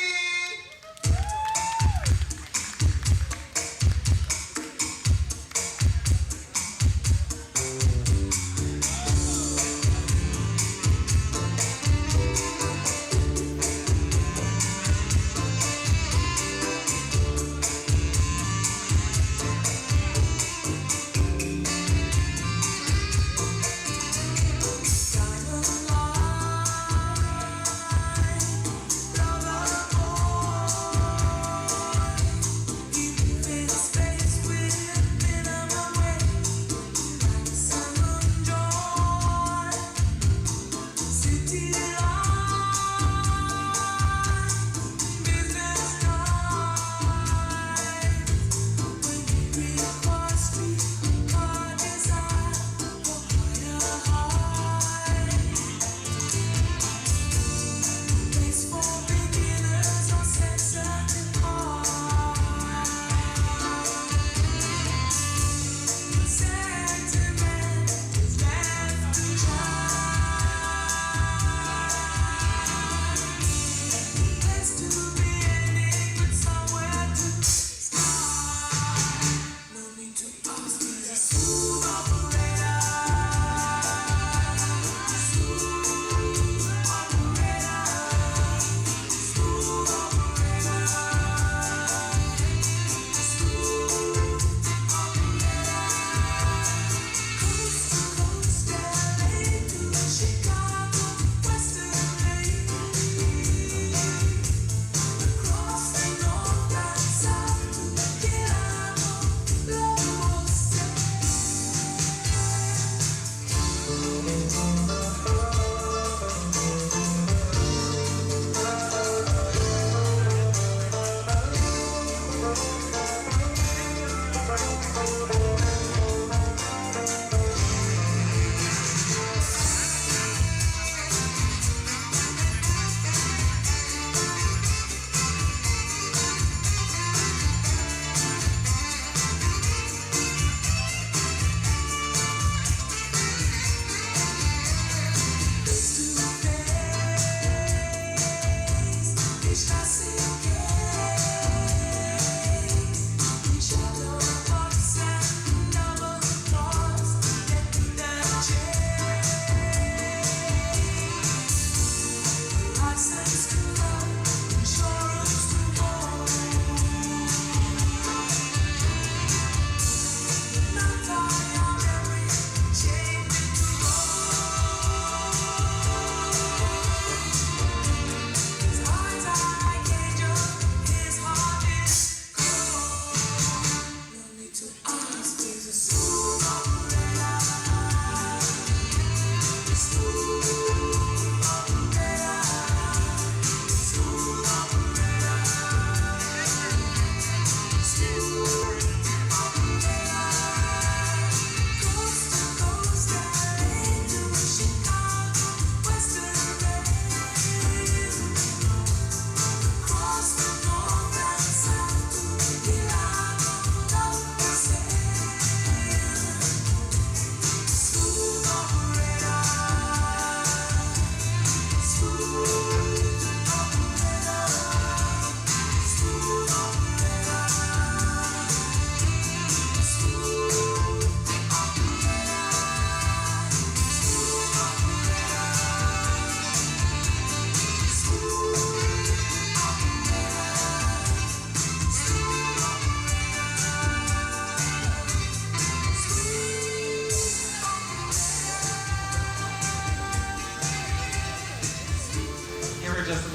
[SPEAKER 1] Shadow box and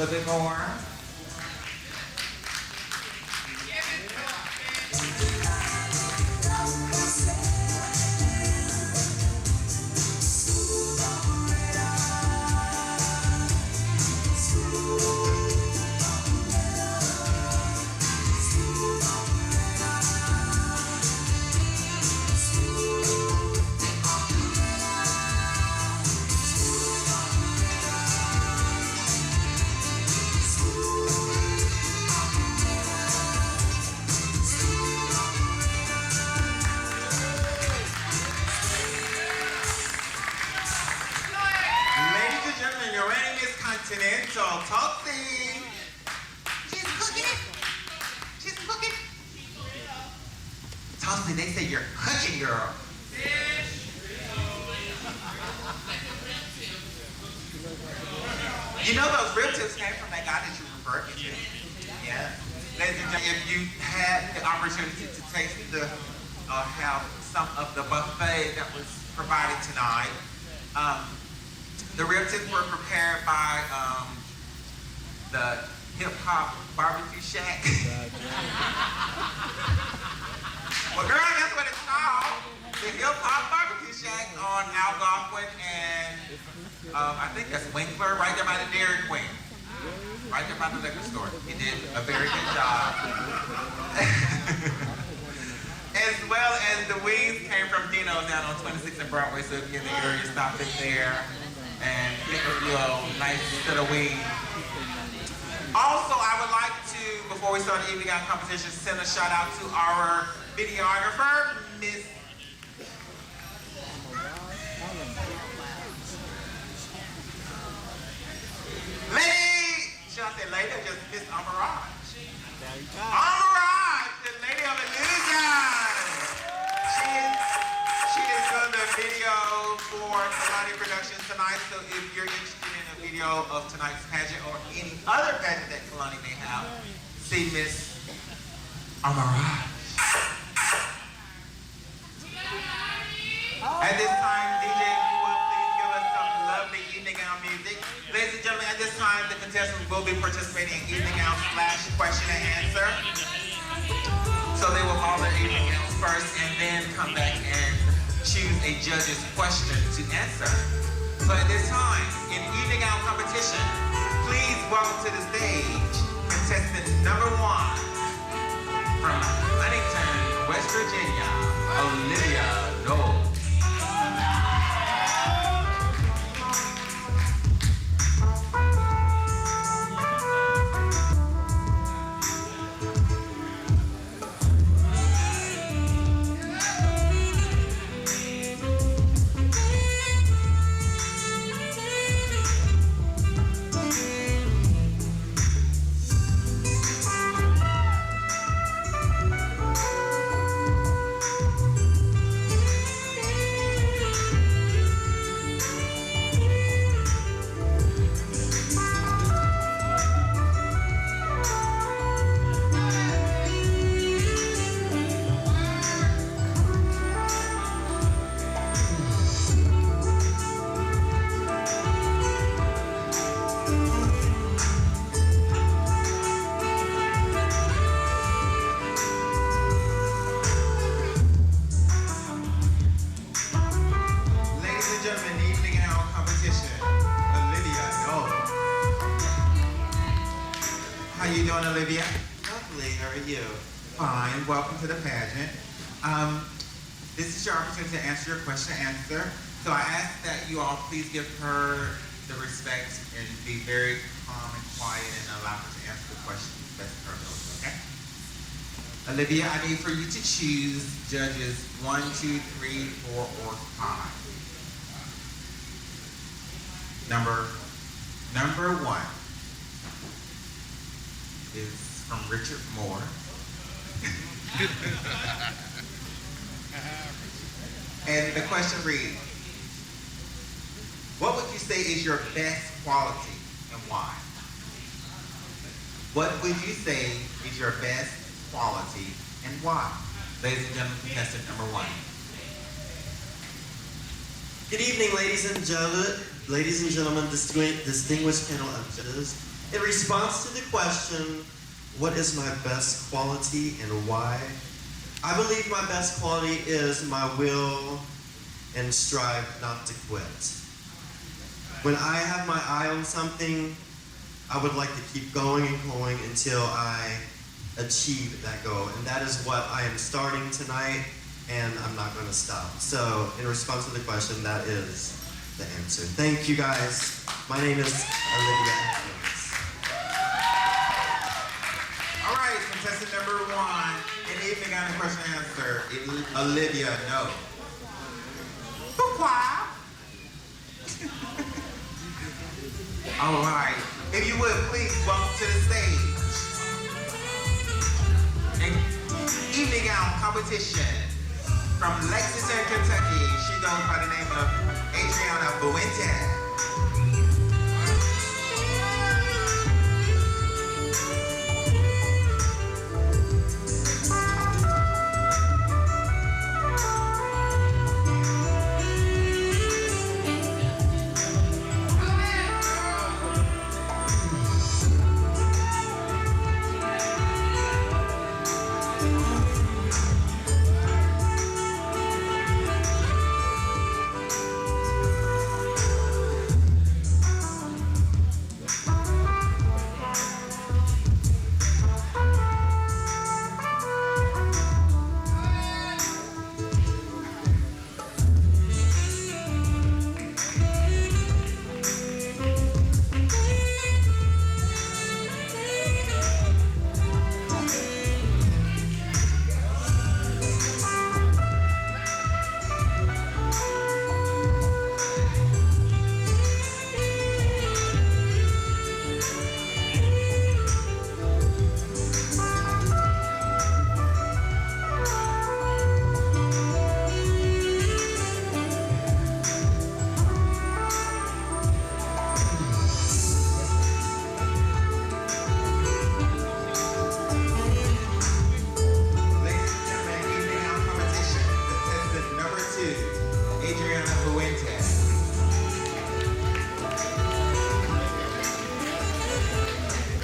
[SPEAKER 14] little bit more. Ladies and gentlemen, your reigning Miss Continental Tulsi.
[SPEAKER 10] She's cooking it. She's cooking.
[SPEAKER 14] Tulsi, they say you're cooking, girl. You know those rib tips came from that guy that you referred me to? Yeah. Ladies and gentlemen, if you had the opportunity to taste have some of the buffet that was provided tonight, the rib tips were prepared by the Hip Hop Barbecue Shack. Well, girl, that's what it's called. The Hip Hop Barbecue Shack on Algonquin and I think that's Winkler, right there by the Dairy Queen. Right there by the liquor store. He did a very good job. As well as the wings came from Dino's down on 26th and Broadway, so if you're in the area, stop in there and pick up your nice set of wings. Also, I would like to, before we start the evening out competition, send a shout out to our videographer, Miss Lady, should I say lady or just Miss Amarage? Amarage, the lady of illusion. She is doing the video for Kalani Productions tonight, so if you're interested in a video of tonight's pageant or any other pageant that Kalani may have, see Miss Amarage. At this time, DJ, if you would please give us some lovely evening gown music. Ladies and gentlemen, at this time, the contestants will be participating in evening gown / question and answer. So they will call their evening gowns first and then come back and choose a judge's question to answer. So at this time, in evening gown competition, please welcome to the stage contestant number 1 from Huntington, West Virginia, Olivia Knowles. Olivia?
[SPEAKER 4] Lovely, how are you?
[SPEAKER 14] Fine, welcome to the pageant. This is your opportunity to answer your question and answer. So I ask that you all please give her the respect and be very calm and quiet and allow her to answer the question best her ability, okay? Olivia, I need for you to choose judges 1, 2, 3, 4, or 5. Number 1 is from Richard Moore. And the question reads, what would you say is your best quality and why? What would you say is your best quality and why? Ladies and gentlemen, contestant number 1.
[SPEAKER 4] Good evening, ladies and gentlemen, distinguished panel of judges. In response to the question, what is my best quality and why? I believe my best quality is my will and strive not to quit. When I have my eye on something, I would like to keep going and going until I achieve that goal. And that is what I am starting tonight, and I'm not going to stop. So in response to the question, that is the answer. Thank you guys. My name is Olivia.
[SPEAKER 14] All right, contestant number 1, and evening on the question and answer, Olivia, no. Pourquoi? All right, if you would, please welcome to the stage. An evening gown competition from Lexington, Kentucky. She goes by the name of Adrianna Fuentes.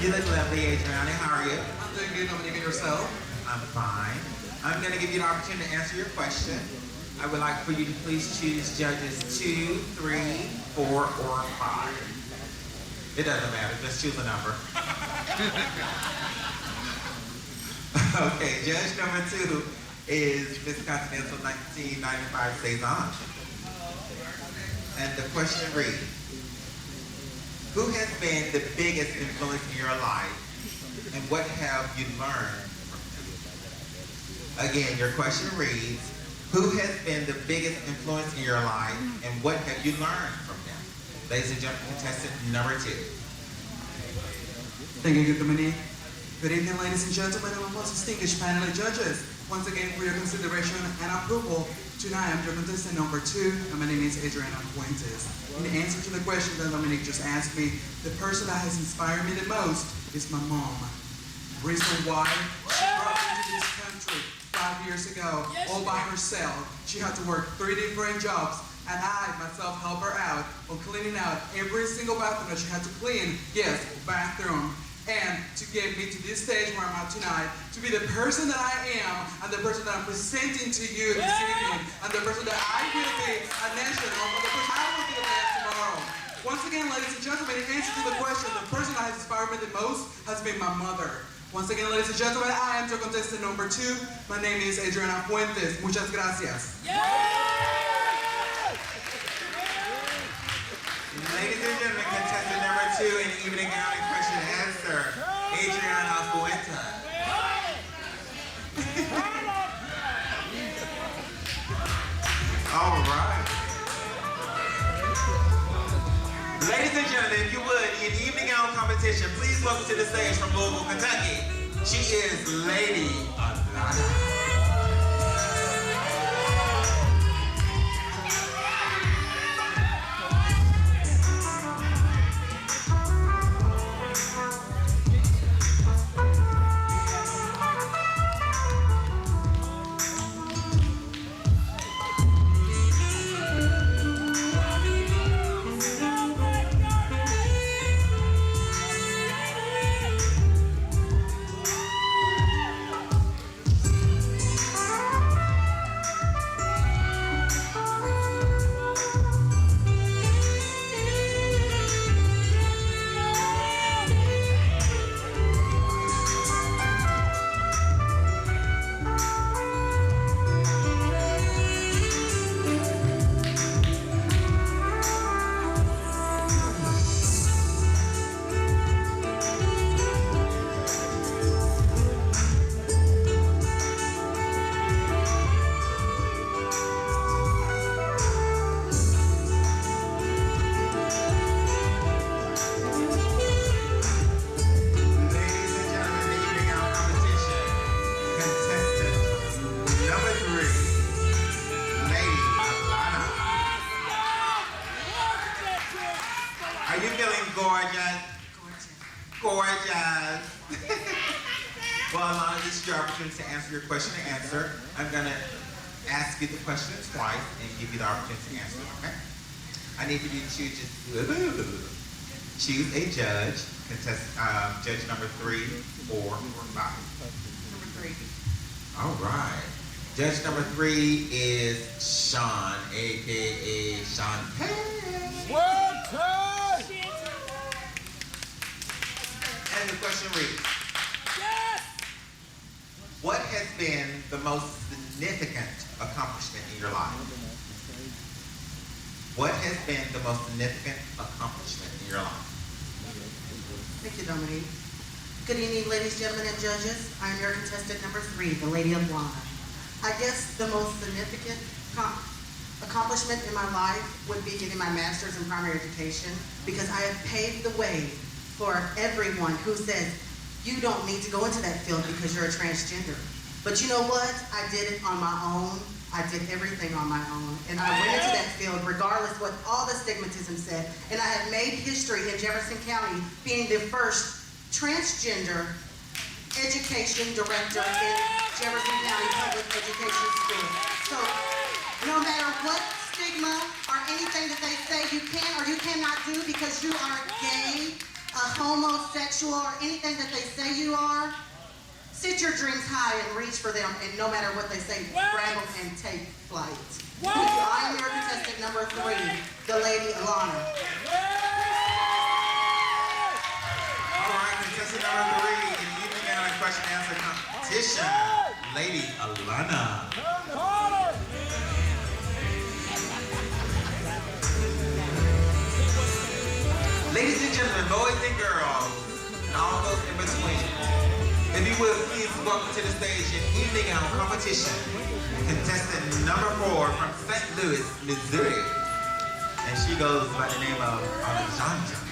[SPEAKER 14] You look lovely, Adrianna. How are you?
[SPEAKER 5] I'm doing good. Dominique, and yourself?
[SPEAKER 14] I'm fine. I'm going to give you an opportunity to answer your question. I would like for you to please choose judges 2, 3, 4, or 5. It doesn't matter. Just choose a number. Okay, judge number 2 is Miss Continental 1995 Cezanne. And the question reads, who has been the biggest influence in your life, and what have you learned from them? Again, your question reads, who has been the biggest influence in your life, and what have you learned from them? Ladies and gentlemen, contestant number 2.
[SPEAKER 5] Thank you, Dominique. Good evening, ladies and gentlemen, and most distinguished panel of judges. Once again, for your consideration and approval, tonight I'm your contestant number 2, and my name is Adrianna Fuentes. In answer to the question that Dominique just asked me, the person that has inspired me the most is my mom. Reason why? She brought me to this country 5 years ago, all by herself. She had to work 3 different jobs, and I myself helped her out on cleaning out every single bathroom that she had to clean. Yes, bathroom. And to get me to this stage where I'm at tonight, to be the person that I am, and the person that I'm presenting to you this evening, and the person that I will be a national, and the person I will be the last tomorrow. Once again, ladies and gentlemen, in answer to the question, the person that has inspired me the most has been my mother. Once again, ladies and gentlemen, I am your contestant number 2. My name is Adrianna Fuentes. Muchas gracias.
[SPEAKER 14] Ladies and gentlemen, contestant number 2 in evening gown and question and answer, Adrianna Fuentes. All right. Ladies and gentlemen, if you would, in evening gown competition, please welcome to the stage from Louisville, Kentucky. She is Lady Alana.
[SPEAKER 2] gorgeous? Gorgeous. Well, Alana, this is your opportunity to answer your question and answer. I'm going to ask you the question twice and give you the opportunity to answer it, okay? I need for you to choose a judge, judge number 3, 4, or 5.
[SPEAKER 6] Number 3.
[SPEAKER 2] All right. Judge number 3 is Sean, a.k.a. Sean Payne.
[SPEAKER 3] World Cup!
[SPEAKER 2] And the question reads, what has been the most significant accomplishment in your life? What has been the most significant accomplishment in your life?
[SPEAKER 6] Thank you, Dominique. Good evening, ladies, gentlemen, and judges. I am your contestant number 3, the Lady of Lana. I guess the most significant accomplishment in my life would be getting my master's in primary education, because I have paved the way for everyone who says, you don't need to go into that field because you're a transgender. But you know what? I did it on my own. I did everything on my own. And I went into that field regardless what all the stigmatism said. And I have made history in Jefferson County being the first transgender education director in Jefferson County Public Education School. So no matter what stigma or anything that they say you can or you cannot do because you are gay, a homosexual, or anything that they say you are, sit your dreams high and reach for them, and no matter what they say, grab them and take flight. I am your contestant number 3, the Lady Alana.
[SPEAKER 2] All right, contestant number 3 in the evening and question and answer competition, Lady Alana. Ladies and gentlemen, boys and girls, and all those in between, if you would please welcome to the stage in evening out competition, contestant number 4 from St. Louis, Missouri. And she goes by the name of Alexchandra.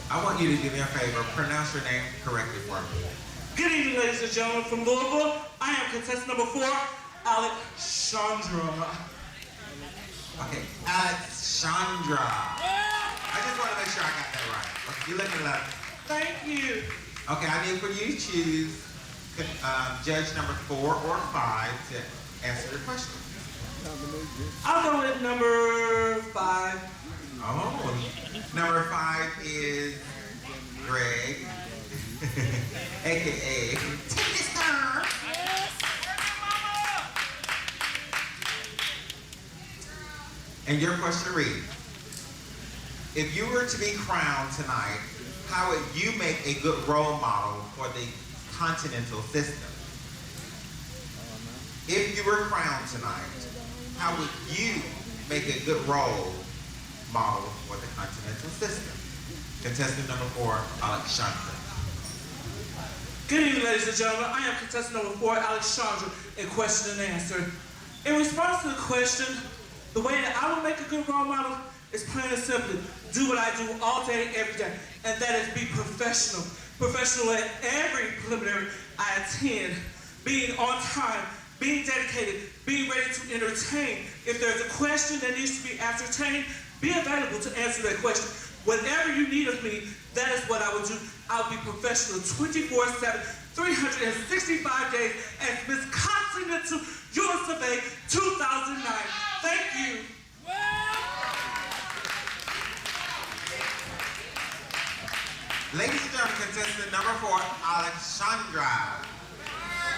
[SPEAKER 2] I want you to do me a favor, pronounce your name correctly for me.
[SPEAKER 7] Good evening, ladies and gentlemen from Louisville. I am contestant number 4, Alexchandra.
[SPEAKER 2] Okay, Alexchandra. I just want to make sure I got that right. Okay, you let me love.
[SPEAKER 7] Thank you.
[SPEAKER 2] Okay, I need for you to choose judge number 4 or 5 to answer your question.
[SPEAKER 7] I'll go with number 5.
[SPEAKER 2] Oh, number 5 is Greg, a.k.a. And your question reads, if you were to be crowned tonight, how would you make a good role model for the continental system? If you were crowned tonight, how would you make a good role model for the continental system? Contestant number 4, Alexchandra.
[SPEAKER 7] Good evening, ladies and gentlemen. I am contestant number 4, Alexchandra, in question and answer. In response to the question, the way that I would make a good role model is plain and simply do what I do all day, every day, and that is be professional. Professional at every preliminary I attend, being on time, being dedicated, being ready to entertain. If there's a question that needs to be ascertained, be available to answer that question. Whatever you need of me, that is what I will do. I'll be professional 24/7, 365 days as Miss Continental USA 2009. Thank you.
[SPEAKER 14] Ladies and gentlemen, contestant number 4, Alexchandra.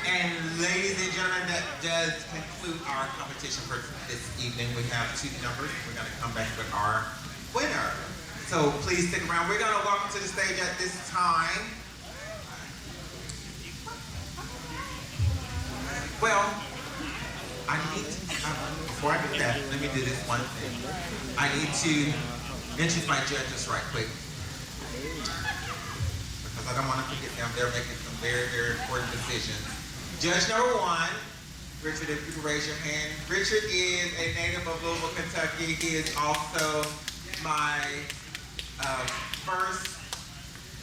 [SPEAKER 14] And ladies and gentlemen, that does conclude our competition for this evening. We have 2 numbers. We're going to come back with our winner. So please stick around. We're going to welcome to the stage at this time. Well, I need to, before I do that, let me do this one thing. I need to introduce my judges right quick. Because I don't want to forget them. They're making some very, very important decisions. Judge number 1, Richard, if you can raise your hand. Richard is a native of Louisville, Kentucky. He is also my first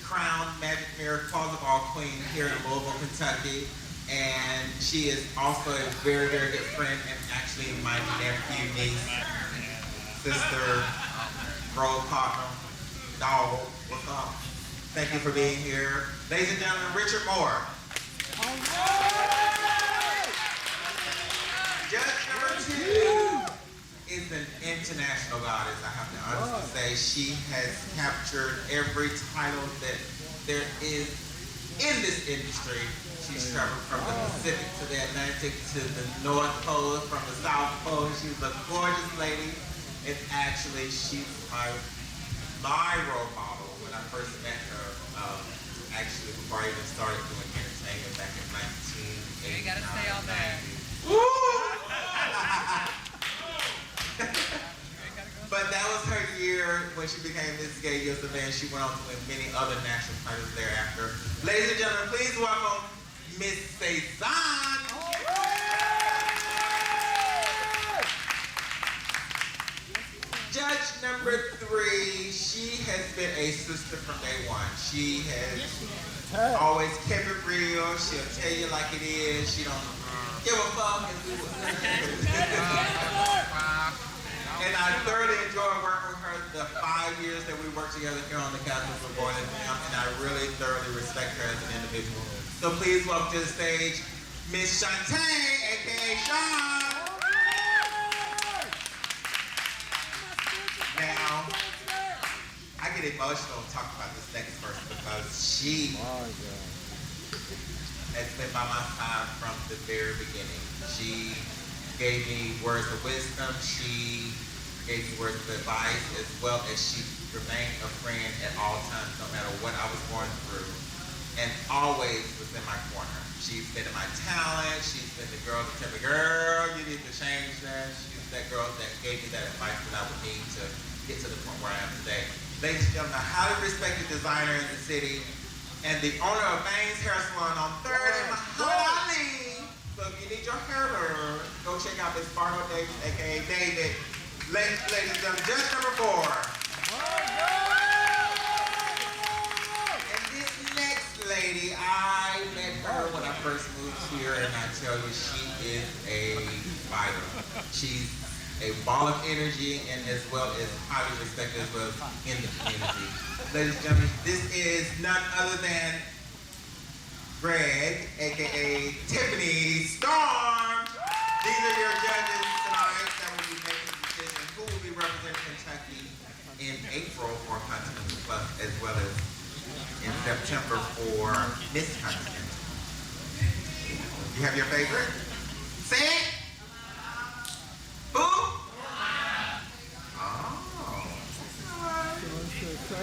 [SPEAKER 14] crowned Magic Mirror Quality Queen here in Louisville, Kentucky. And she is also a very, very good friend and actually my nephew, niece, sister, road partner, dog. What's up? Thank you for being here. Ladies and gentlemen, Richard Moore. Judge number 2 is an international goddess, I have to honestly say. She has captured every title that there is in this industry. She's traveled from the Pacific to the Atlantic to the North Pole, from the South Pole. She's a gorgeous lady. And actually, she's my role model when I first met her. Actually, before I even started doing entertainment back in 1989. You gotta stay all day. But that was her year when she became Miss Gay Years of Man. She went on to win many other national titles thereafter. Ladies and gentlemen, please welcome Miss Cezanne. Judge number 3, she has been a sister from day 1. She has always kept it real. She'll tell you like it is. She don't give a fuck. And I thoroughly enjoy working with her the 5 years that we worked together here on the Castle for Boy and Film, and I really thoroughly respect her as an individual. So please welcome to the stage, Miss Shantae, aka Sean. Now, I get emotional talking about this next person because she has been by my side from the very beginning. She gave me words of wisdom. She gave me words of advice, as well as she remained a friend at all times, no matter what I was going through, and always was in my corner. She's been my talent. She's been the girl that told me, girl, you need to change that. She's that girl that gave me that advice that I would need to get to the point where I am today. Ladies and gentlemen, a highly respected designer in the city and the owner of Maine's Hair Salon on 3rd and Mahoney. So if you need your hair done, go check out Miss Fargo Davis, aka David. Ladies and gentlemen, judge number 4. And this next lady, I met her when I first moved here, and I tell you, she is a fighter. She's a ball of energy, and as well as highly respected as well in the community. Ladies and gentlemen, this is none other than Greg, aka Tiffany Storm. These are your judges tonight that will be making the decision who will be representing Kentucky in April for Continental Plus, as well as in September for Miss Continental. You have your favorite? Say it. Who?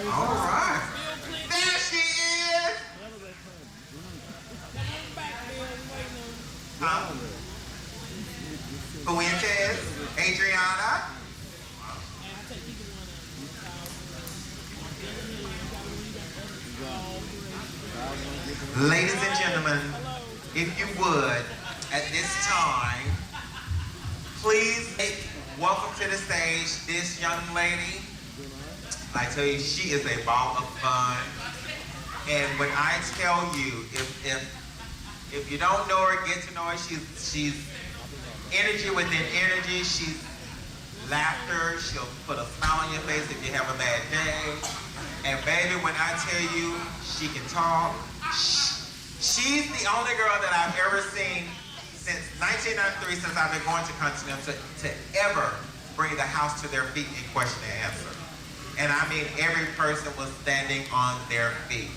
[SPEAKER 14] All right. There she is. Fuentes, Adrianna. Ladies and gentlemen, if you would, at this time, please welcome to the stage this young lady. I tell you, she is a ball of fun. And when I tell you, if If you don't know her, get to know her. She's energy within energy. She's laughter. She'll put a smile on your face if you have a bad day. And baby, when I tell you she can talk, she's the only girl that I've ever seen since 1993, since I've been going to Continental, to ever bring the house to their feet in question and answer. And I mean, every person was standing on their feet.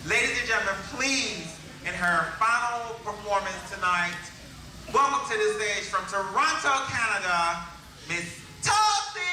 [SPEAKER 14] Ladies and gentlemen, please, in her final performance tonight, welcome to the stage from Toronto, Canada, Miss Tulsi!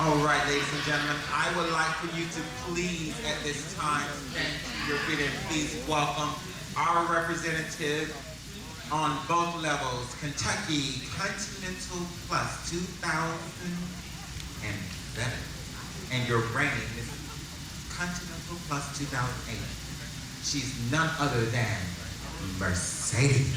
[SPEAKER 14] All right, ladies and gentlemen, I would like for you to please, at this time, stand to your feet and please welcome our representative on both levels, Kentucky Continental Plus 2007. And your reigning is Continental Plus 2008. She's none other than Mercedes.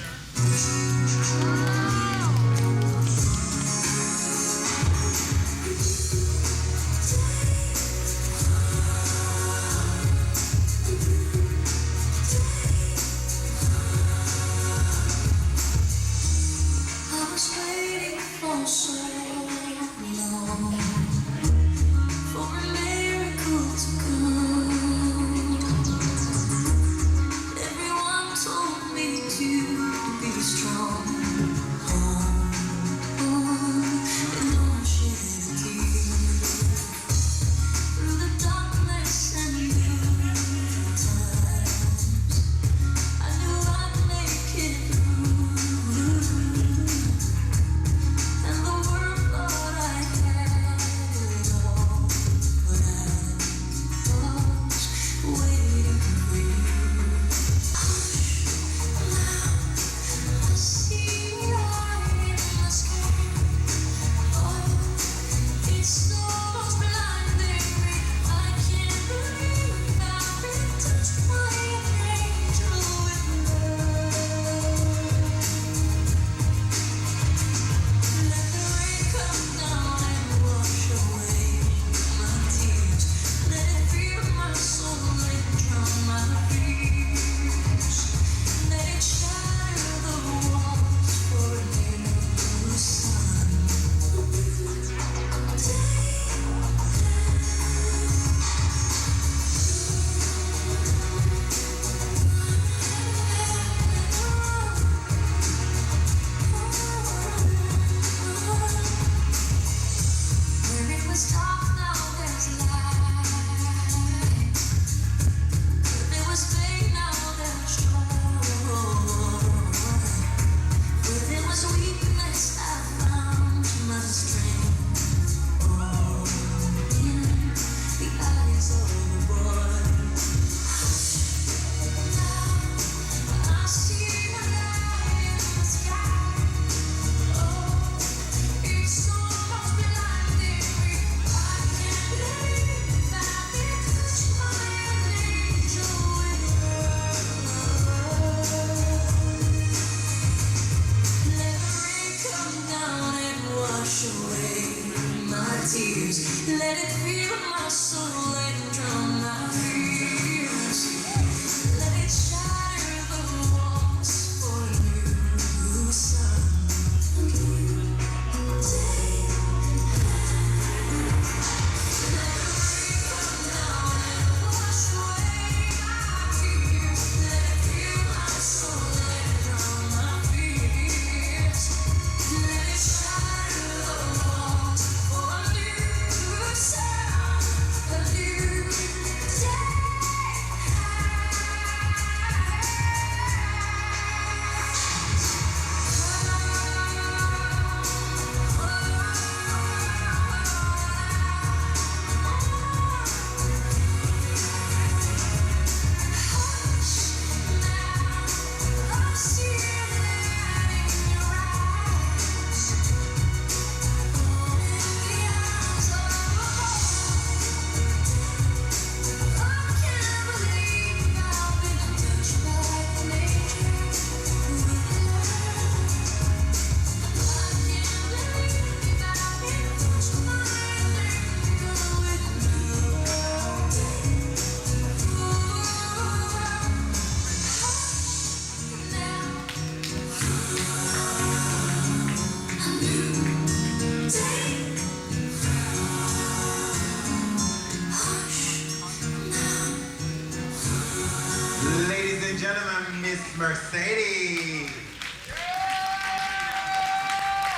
[SPEAKER 10] Mercedes.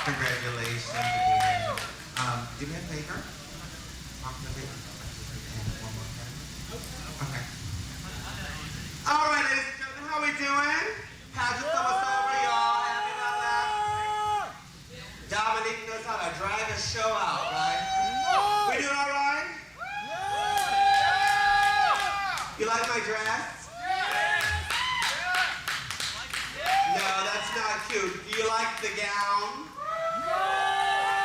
[SPEAKER 10] Congratulations again. Do me a favor. Okay. All right, ladies and gentlemen, how we doing? Pageant's almost over, y'all. Happy about that? Domanique knows how to drag a show out, right? We doing all right? You like my dress? No, that's not cute. Do you like the gown?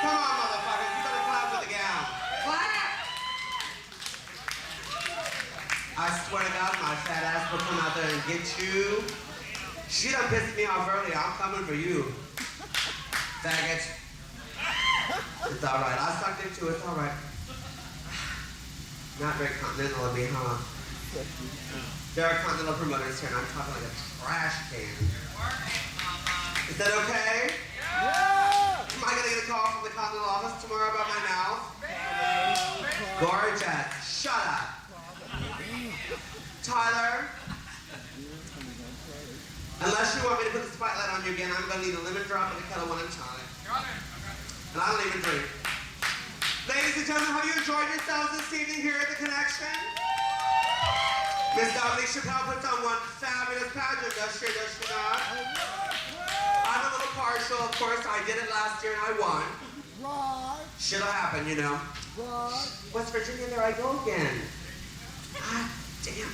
[SPEAKER 10] Come on, motherfuckers. You better clap for the gown. Clap! I swear to God, my fat ass will come out there and get you. She done pissed me off earlier. I'm coming for you. Faggot. It's all right. I sucked it too. It's all right. Not very continental of me, huh? There are continental promoters here, and I'm talking like a trash can. Is that okay? Yeah! Am I gonna get a call from the continental office tomorrow about my mouth? Gorgeous. Shut up. Tyler? Unless you want me to put the spotlight on you again, I'm gonna need a lemon drop and a kettle one at a time. And I don't even drink. Ladies and gentlemen, have you enjoyed yourselves this evening here at the Connection? Miss Dominique Chappelle puts on one fabulous pageant, does she not? I'm a little partial, of course. I did it last year and I won. Right. Shit'll happen, you know. Right. West Virginia, there I go again. God damn.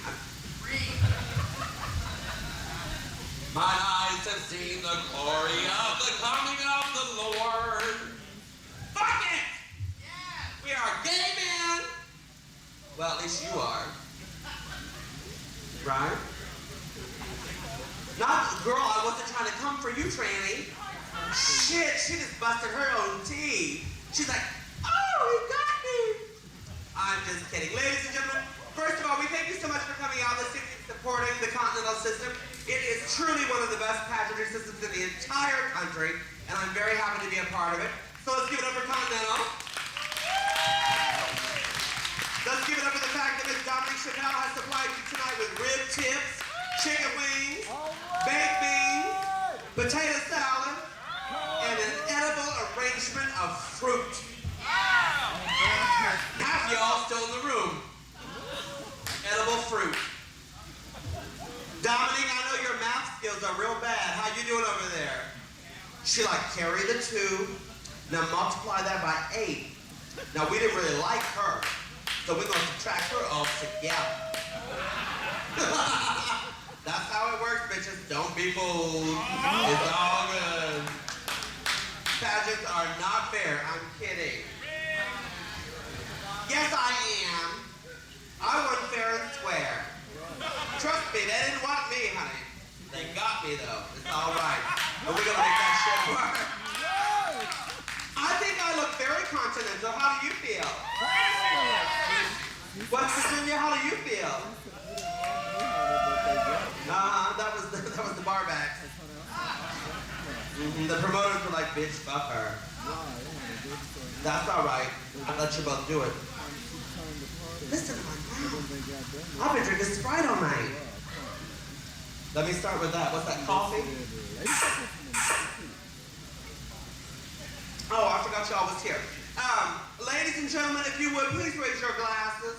[SPEAKER 15] My eyes have seen the glory of the coming of the Lord. Fuck it! Yeah. We are gay men.
[SPEAKER 10] Well, at least you are. Right? Not, girl, I wasn't trying to come for you, tranny. Shit, she just busted her own teeth. She's like, oh, he got me. I'm just kidding. Ladies and gentlemen, first of all, we thank you so much for coming out this evening and supporting the Continental system. It is truly one of the best pageantry systems in the entire country, and I'm very happy to be a part of it. So let's give it up for Continental. Let's give it up for the fact that Miss Dominique Chappelle has supplied you tonight with rib tips, chicken wings, baked beans, potato salad, and an edible arrangement of fruit. Half y'all still in the room. Edible fruit. Dominique, I know your math skills are real bad. How you doing over there? She like, carry the 2, now multiply that by 8. Now we didn't really like her, so we're gonna subtract her all together. That's how it works, bitches. Don't be fooled. It's all good. Pageants are not fair. I'm kidding. Yes, I am. I won fair and square. Trust me, they didn't want me, honey. They got me, though. It's all right. But we're gonna make that shit work. I think I look very continental. How do you feel? West Virginia, how do you feel? That was the bar back. The promoters were like, bitch, fuck her. That's all right. I'll let you both do it. Listen to my mouth. I've been drinking Sprite all night. Let me start with that. What's that, coffee? Oh, I forgot y'all was here. Ladies and gentlemen, if you would, please raise your glasses.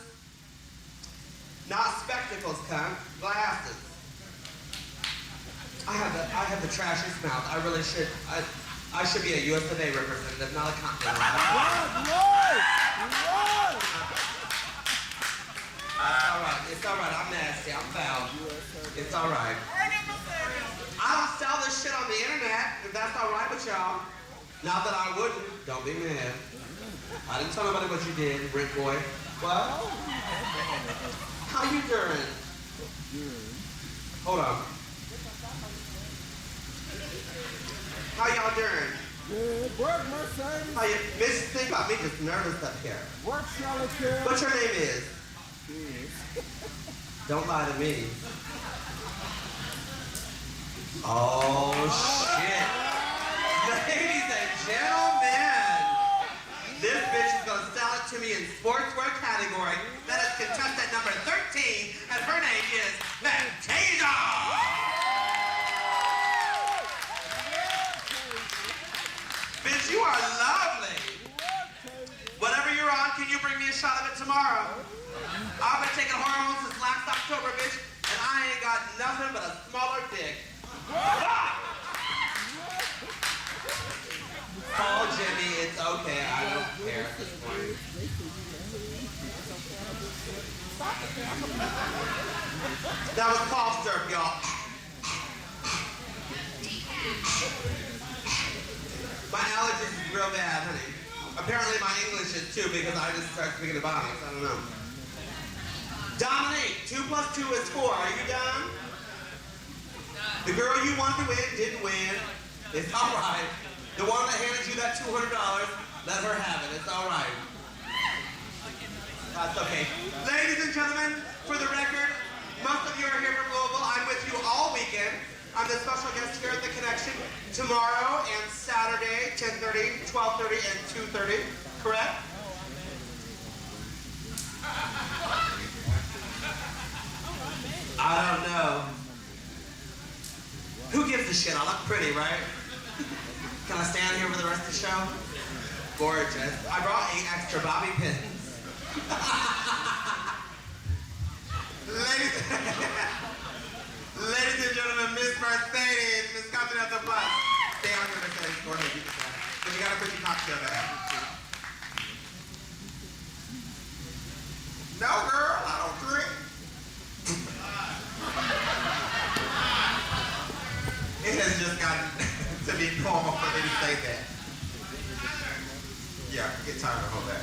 [SPEAKER 10] Not spectacles, cunt. Glasses. I have the trashiest mouth. I really should. I should be a US Today representative, not a continental. That's all right. It's all right. I'm nasty. I'm foul. It's all right. I don't sell this shit on the internet. If that's all right with y'all. Not that I wouldn't. Don't be mad. I didn't tell nobody what you did, Rick boy. What? How you doing? Hold on. How y'all doing?
[SPEAKER 16] Good work, Mercedes.
[SPEAKER 10] How you, Miss, think about me just nervous up here.
[SPEAKER 16] Work, Charlotte.
[SPEAKER 10] What's your name is? Don't lie to me. Oh, shit. Ladies and gentlemen, this bitch is going to sell it to me in sportswear category. That is contestant number 13, and her name is Fantasia. tomorrow. I've been taking hormones since last October, bitch, and I ain't got nothing but a smaller dick. Oh, Jimmy, it's okay. I don't care at this point. That was cough syrup, y'all. My allergies is real bad, honey. Apparently my English is too, because I just started speaking to bodies. I don't know. Dominique, 2 + 2 is 4. Are you done? The girl you wanted to win didn't win. It's all right. The one that handed you that $200, let her have it. It's all right. That's okay. Ladies and gentlemen, for the record, most of you are here from Louisville. I'm with you all weekend. I'm the special guest here at the Connection tomorrow and Saturday, 10:30, 12:30, and 2:30. Correct? I don't know. Who gives a shit? I look pretty, right? Can I stand here for the rest of the show? Gorgeous. I brought 8 extra bobby pins. Ladies and gentlemen, Miss Mercedes, Miss Continental Plus. Stay on here, Mercedes. Go ahead, you can stand. But you gotta put your cocktail back. No, girl, I don't drink. It has just gotten to be normal for me to say that. Yeah, get tired of all that.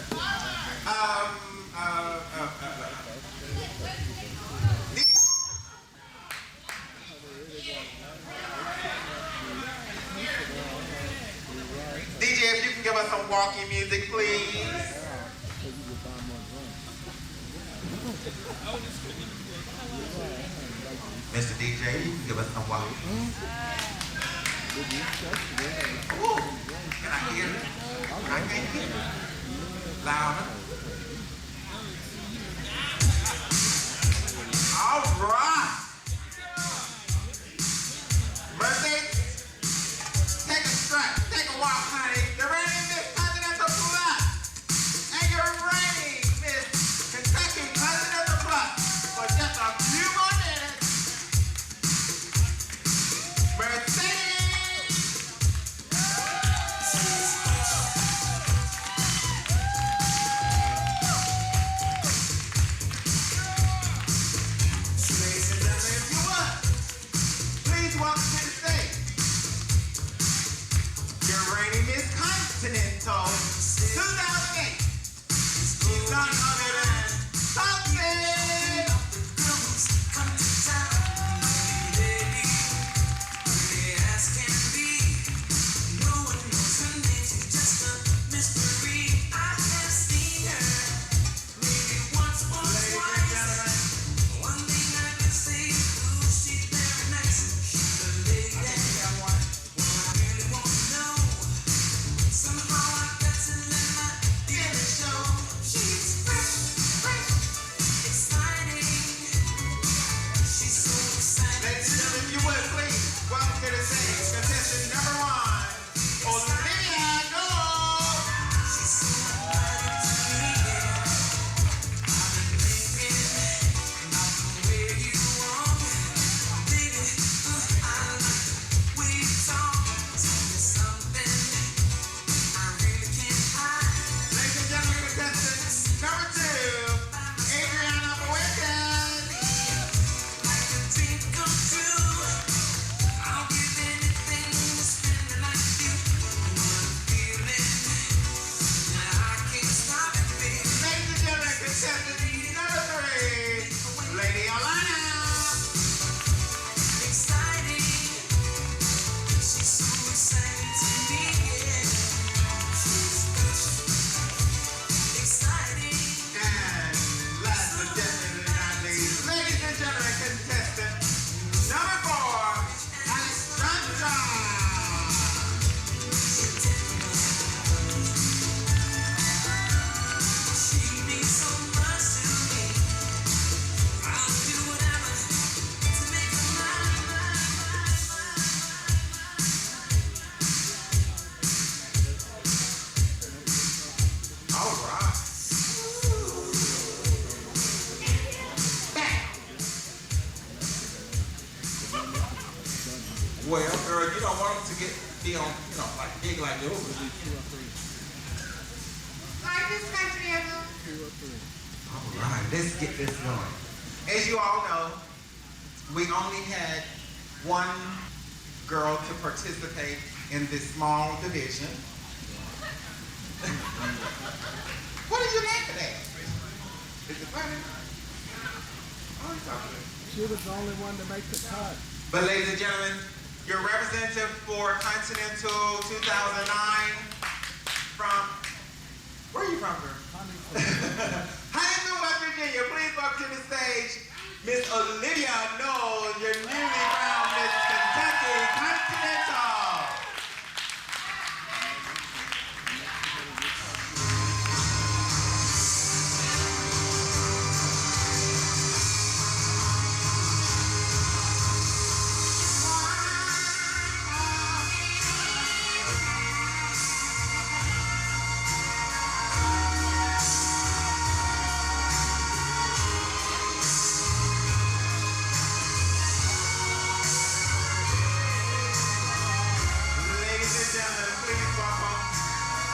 [SPEAKER 10] DJ, if you can give us some walking music, please. Mr. DJ, you can give us some walking. Ooh, can I hear it? I can't hear it. Louder. All right. Mercedes, take a stretch, take a walk, honey. You're ready, Miss Continental Plus. And you're ready, Miss Kentucky Continental Plus. For just a few more minutes. Mercedes. Welcome to the stage. Your reigning Miss Continental 2008. She's not other than something. Come to town, lady. Pretty as can be. No one knows her name. She's just a mystery. I have seen her maybe once or twice. One thing I can say, ooh, she's very nice. Somehow I got to let my feelings show. She's fresh.
[SPEAKER 14] Well, girl, you don't want them to be on, like big like yours.
[SPEAKER 8] Like this country, everyone.
[SPEAKER 2] All right, let's get this going. As you all know, we only had one girl to participate in this small division. What did you laughing at? Is it funny? Oh, it's all good.
[SPEAKER 16] She was the only one to make the cut.
[SPEAKER 2] But ladies and gentlemen, your representative for Continental 2009 from, where are you from, girl? Huntington, West Virginia. Please welcome to the stage, Miss Olivia Knowles, your newly crowned Miss Kentucky Continental.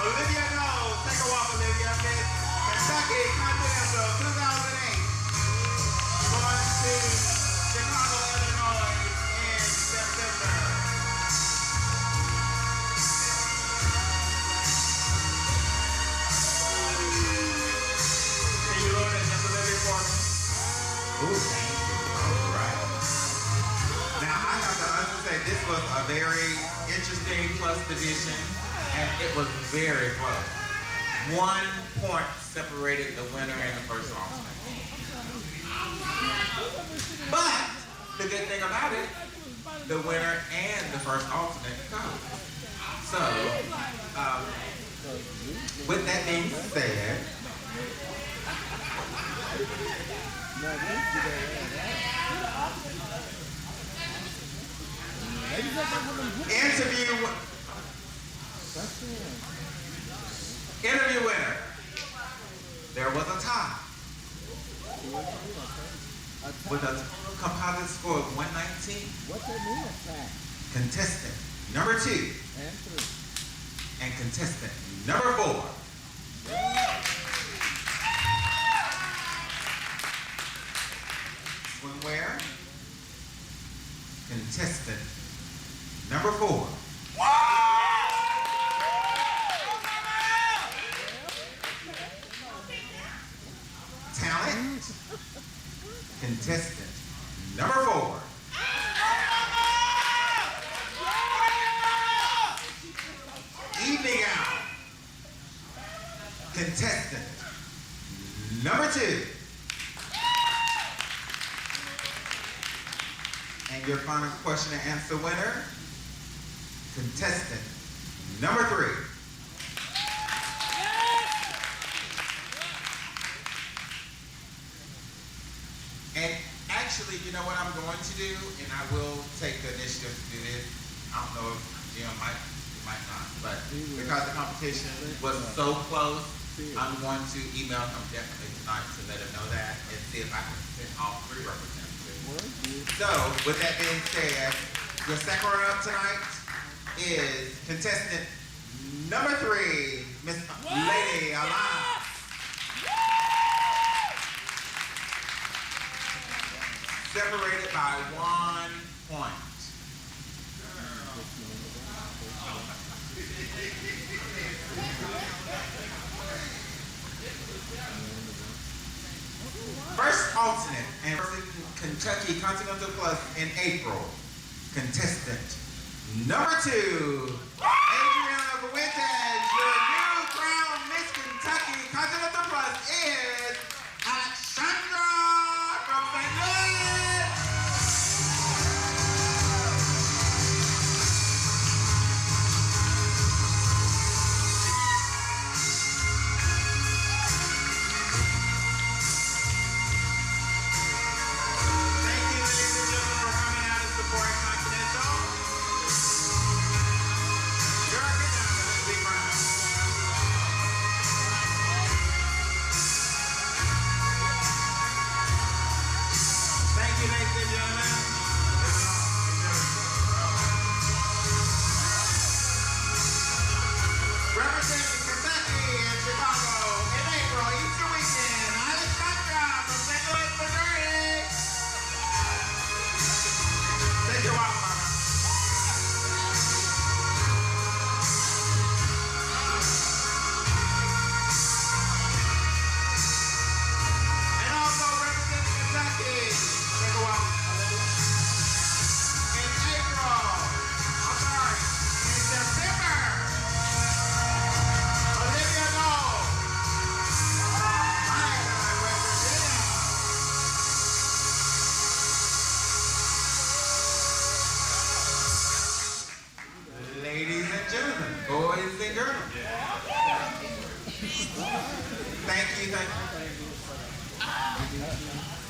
[SPEAKER 2] Olivia Knowles, take a walk, Olivia, Miss Kentucky Continental 2008. Going to Chicago, Illinois in September. Can you load that just Olivia for me? Ooh, thank you. All right. Now, I have to honestly say this was a very interesting plus division. And it was very close. 1 point separated the winner and the first alternate. But the good thing about it, the winner and the first alternate come. So, with that being said, interview winner. There was a tie with a composite score of 119.
[SPEAKER 16] What's that mean, a tie?
[SPEAKER 2] Contestant number 2
[SPEAKER 16] And 3.
[SPEAKER 2] and contestant number 4. Swimwear. Contestant number 4. Talent. Contestant number 4. Evening gown. Contestant number 2. And your final question and answer winner, contestant number 3. And actually, you know what I'm going to do, and I will take the initiative to do this. I don't know if Jim might not, but because the competition was so close, I'm going to email him definitely tonight to let him know that and see if I can send all 3 representatives. So, with that being said, your second runner-up tonight is contestant number 3, Miss Lady Alana. Separated by 1 point. First alternate and Kentucky Continental Plus in April. Contestant number 2, Adrianna P Fuentes. Your new crown Miss Kentucky Continental Plus is Alexchandra from St. Louis. Big round
[SPEAKER 14] gentlemen, boys and girls. Thank you, thank you.